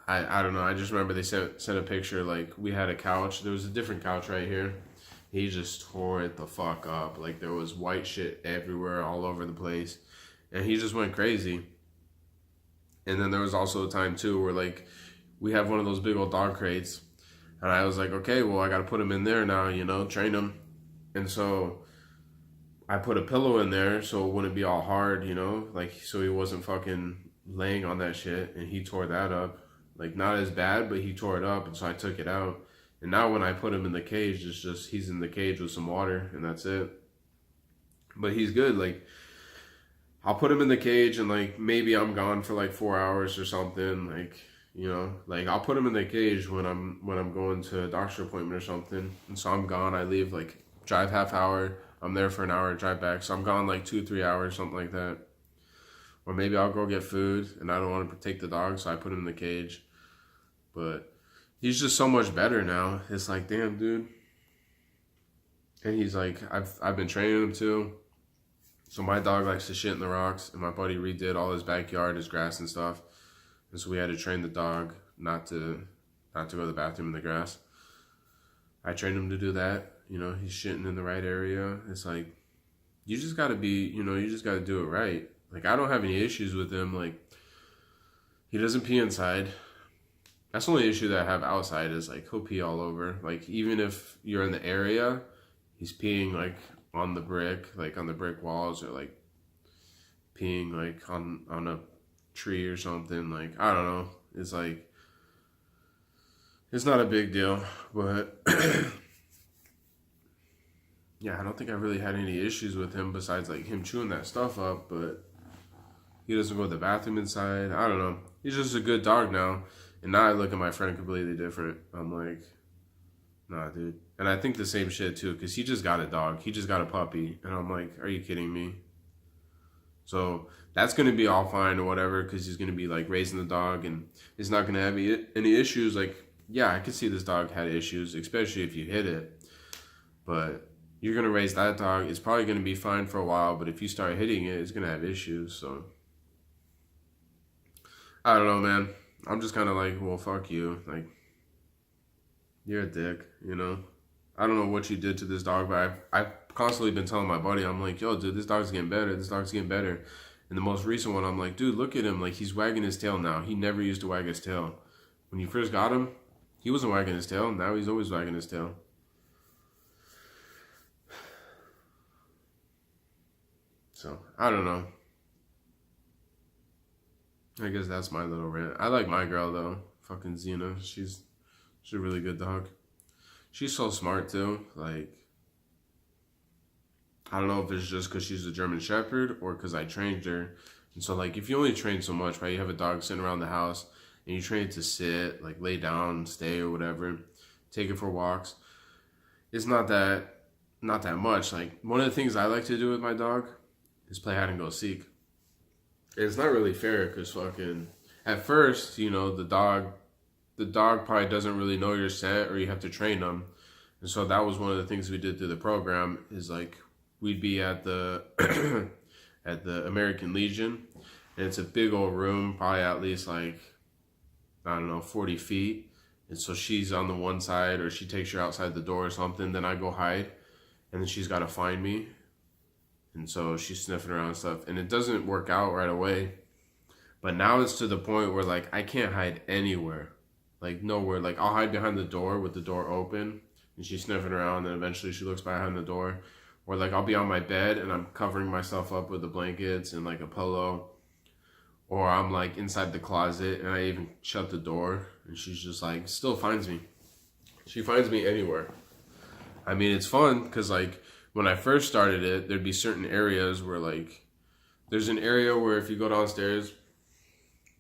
I don't know. I just remember they sent a picture. Like, we had a couch. There was a different couch right here. He just tore it the fuck up. Like, there was white shit everywhere, all over the place. And he just went crazy. And then there was also a time, too, where, like, we have one of those big old dog crates. And I was like, okay, well, I got to put him in there now, you know, train him. And so I put a pillow in there so it wouldn't be all hard, you know, like, so he wasn't fucking laying on that shit. And he tore that up. Like, not as bad, but he tore it up. And so I took it out. And now when I put him in the cage, it's just he's in the cage with some water, and that's it. But he's good. Like, I'll put him in the cage, and, like, maybe I'm gone for, like, 4 hours or something. Like, you know, like, I'll put him in the cage when I'm going to a doctor appointment or something. And so I'm gone. I leave, like, drive half hour. I'm there for an hour, drive back. So I'm gone, like, 2-3 hours, something like that. Or maybe I'll go get food, and I don't want to take the dog, so I put him in the cage. But he's just so much better now. It's like, damn, dude. And he's like, I've been training him too. So my dog likes to shit in the rocks, and my buddy redid all his backyard, his grass and stuff. And so we had to train the dog not to go to the bathroom in the grass. I trained him to do that. You know, he's shitting in the right area. It's like, you just gotta you just gotta do it right. Like, I don't have any issues with him. Like, he doesn't pee inside. That's the only issue that I have outside is, like, he'll pee all over. Like, even if you're in the area, he's peeing, like, on the brick walls, or, like, peeing, like, on a tree or something. Like, I don't know. It's, like, it's not a big deal. But, yeah, I don't think I really had any issues with him besides, like, him chewing that stuff up. But he doesn't go to the bathroom inside. I don't know. He's just a good dog now. And now I look at my friend completely different. I'm like, nah, dude. And I think the same shit, too, because he just got a dog. He just got a puppy. And I'm like, are you kidding me? So that's going to be all fine or whatever, because he's going to be, like, raising the dog, and he's not going to have any issues. Like, yeah, I could see this dog had issues, especially if you hit it. But you're going to raise that dog. It's probably going to be fine for a while, but if you start hitting it, it's going to have issues. So I don't know, man. I'm just kind of like, well, fuck you. Like, you're a dick, you know? I don't know what you did to this dog, but I've constantly been telling my buddy, I'm like, yo, dude, this dog's getting better. This dog's getting better. And the most recent one, I'm like, dude, look at him. Like, he's wagging his tail now. He never used to wag his tail. When you first got him, he wasn't wagging his tail. Now he's always wagging his tail. So, I don't know. I guess that's my little rant. I like my girl, though. Fucking Xena. She's a really good dog. She's so smart, too. Like, I don't know if it's just because she's a German Shepherd or because I trained her. And so, like, if you only train so much, right? You have a dog sitting around the house and you train it to sit, like, lay down, stay, or whatever. Take it for walks. It's not that much. Like, one of the things I like to do with my dog is play hide and go seek. It's not really fair because fucking at first, you know, the dog probably doesn't really know your scent, or you have to train them. And so that was one of the things we did through the program is, like, we'd be at the at the American Legion, and it's a big old room, probably at least, like, I don't know, 40 feet. And so she's on the one side, or she takes her outside the door or something, then I go hide, and then she's got to find me. And so she's sniffing around and stuff. And it doesn't work out right away. But now it's to the point where, like, I can't hide anywhere. Like, nowhere. Like, I'll hide behind the door with the door open. And she's sniffing around. And eventually she looks behind the door. Or, like, I'll be on my bed and I'm covering myself up with the blankets and, like, a pillow. Or I'm, like, inside the closet and I even shut the door. And she's just, like, still finds me. She finds me anywhere. I mean, it's fun because, like, when I first started it, there'd be certain areas where, like, there's an area where if you go downstairs,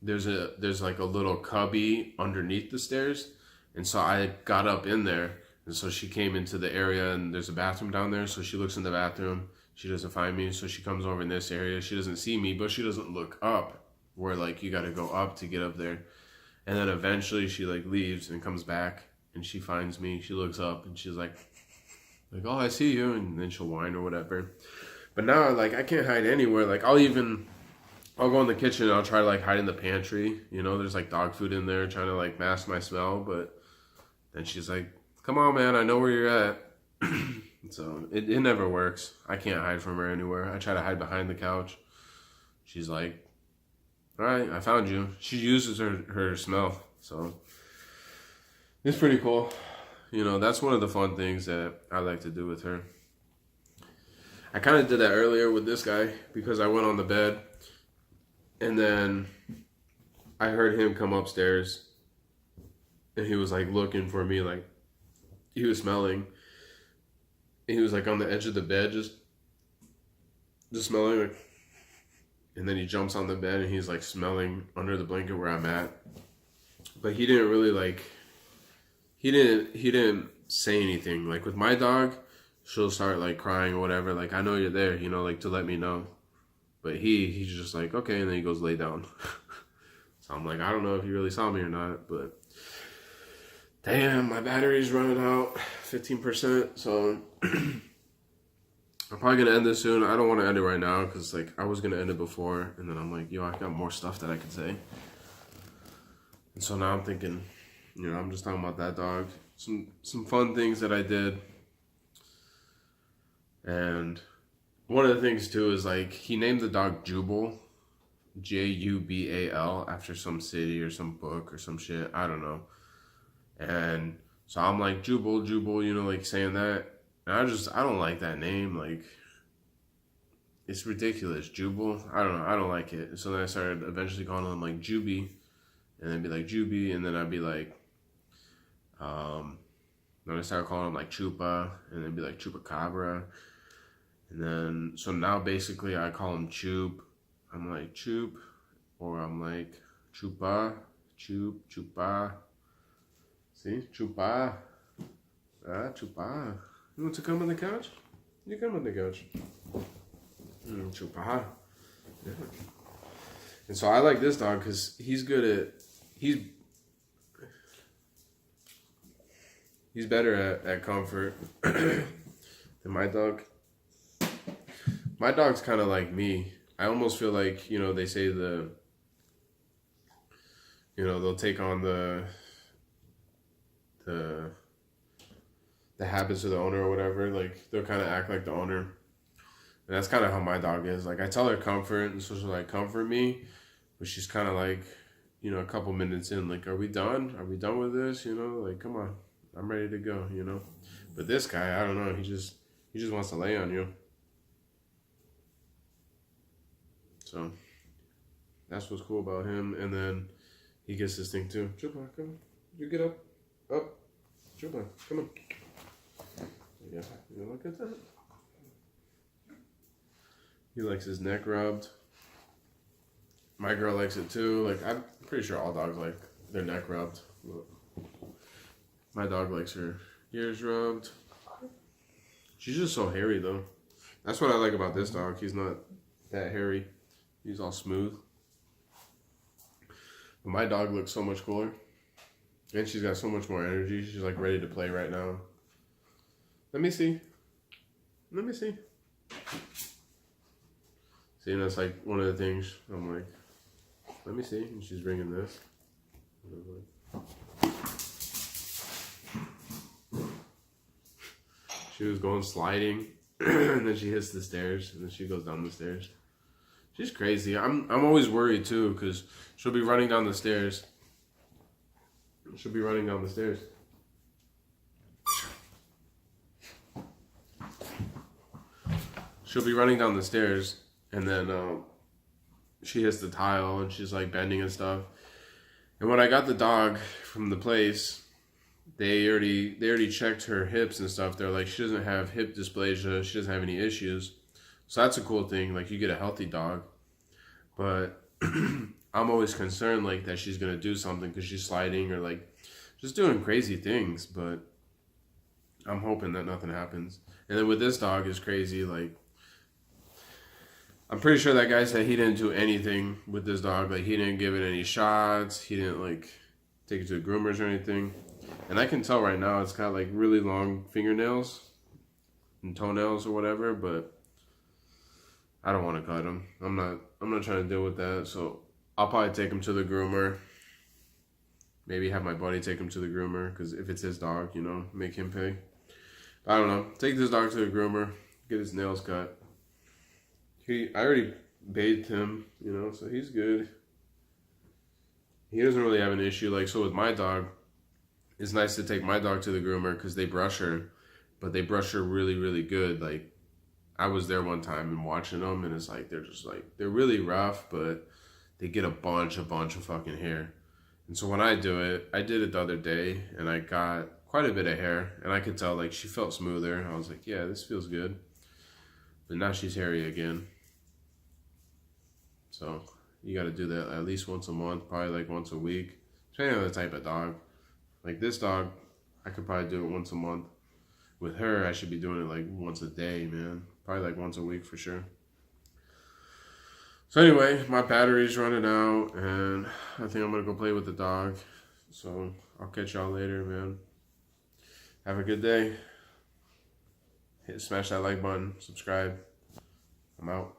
there's like a little cubby underneath the stairs. And so I got up in there. And so she came into the area and there's a bathroom down there. So she looks in the bathroom. She doesn't find me. So she comes over in this area. She doesn't see me, but she doesn't look up where, like, you got to go up to get up there. And then eventually she, like, leaves and comes back and she finds me. She looks up and she's like, Like, oh, I see you, and then she'll whine or whatever. But now, like, I can't hide anywhere. Like, I'll go in the kitchen and I'll try to, like, hide in the pantry. You know, there's, like, dog food in there, trying to, like, mask my smell. But then she's like, come on, man, I know where you're at. So, it never works. I can't hide from her anywhere. I try to hide behind the couch. She's like, all right, I found you. She uses her smell. So, it's pretty cool. You know, that's one of the fun things that I like to do with her. I kind of did that earlier with this guy because I went on the bed and then I heard him come upstairs and he was like looking for me, like he was smelling. And he was like on the edge of the bed, just smelling, like, and then he jumps on the bed and he's like smelling under the blanket where I'm at. But he didn't really like, he didn't say anything. Like with my dog, she'll start like crying or whatever. Like, I know you're there, you know, like to let me know. But he's just like, okay. And then he goes lay down. So I'm like, I don't know if you really saw me or not, but damn, my battery's running out 15%. So I'm probably going to end this soon. I don't want to end it right now because like I was going to end it before. And then I'm like, yo, I got more stuff that I could say. And so now I'm thinking, you know, I'm just talking about that dog. Some fun things that I did. And one of the things too is like he named the dog Jubal, Jubal, after some city or some book or some shit. I don't know. And so I'm like Jubal, you know, like saying that. And I don't like that name. Like, it's ridiculous. Jubal. I don't know. I don't like it. So then I started eventually calling him like Juby, and then be like Juby, and then I'd be like, then I started calling him like Chupa, and then be like Chupacabra. And then, so now basically I call him Choop. I'm like Choop, or I'm like Chupa, Choop, Chupa. See? Chupa. Chupa. You want to come on the couch? You come on the couch. Chupa. Yeah. And so I like this dog because he's good at, he's better at comfort than my dog. My dog's kind of like me. I almost feel like, you know, they say you know, they'll take on the habits of the owner or whatever. Like, they'll kind of act like the owner. And that's kind of how my dog is. Like, I tell her comfort, and so she'll like comfort me, but she's kind of like, you know, a couple minutes in, like, are we done? Are we done with this? You know, like, come on, I'm ready to go, you know? But this guy, I don't know, he just wants to lay on you. So that's what's cool about him. And then he gets this thing too. Chupa, come on. You get up. Up. Chupa, come on. Yeah, you look at that. He likes his neck rubbed. My girl likes it too. Like, I'm pretty sure all dogs like their neck rubbed. My dog likes her ears rubbed. She's just so hairy though. That's what I like about this dog. He's not that hairy. He's all smooth. But my dog looks so much cooler. And she's got so much more energy. She's like ready to play right now. Let me see. Let me see. See, and that's like one of the things. I'm like, let me see. And she's bringing this. She was going sliding. And then she hits the stairs. And then she goes down the stairs. She's crazy. I'm always worried too, because she'll be running down the stairs. She'll be running down the stairs. She'll be running down the stairs, and then she hits the tile, and she's like bending and stuff. And when I got the dog from the place, they already checked her hips and stuff. They're like, she doesn't have hip dysplasia. She doesn't have any issues. So that's a cool thing. Like, you get a healthy dog. But I'm always concerned, like, that she's going to do something because she's sliding or, like, just doing crazy things. But I'm hoping that nothing happens. And then with this dog, it's crazy. Like, I'm pretty sure that guy said he didn't do anything with this dog. Like, he didn't give it any shots. He didn't, like, take it to the groomers or anything. And I can tell right now it's got, like, really long fingernails. and toenails or whatever, but I don't want to cut him. I'm not trying to deal with that. So I'll probably take him to the groomer. Maybe have my buddy take him to the groomer, because if it's his dog, you know, make him pay. I don't know. Take this dog to the groomer, get his nails cut. I already bathed him, you know, so he's good. He doesn't really have an issue. Like, so with my dog, it's nice to take my dog to the groomer because they brush her, but they brush her really, really good. Like, I was there one time and watching them, and it's like, they're really rough, but they get a bunch of fucking hair. And so when I do it, I did it the other day, and I got quite a bit of hair, and I could tell, like, she felt smoother. I was like, yeah, this feels good. But now she's hairy again. So you got to do that at least once a month, probably like once a week, depending on the type of dog. Like this dog, I could probably do it once a month. With her, I should be doing it like once a day, man. Probably like once a week for sure. So anyway, my battery's running out, and I think I'm going to go play with the dog. So I'll catch y'all later, man. Have a good day. Smash that like button. Subscribe. I'm out.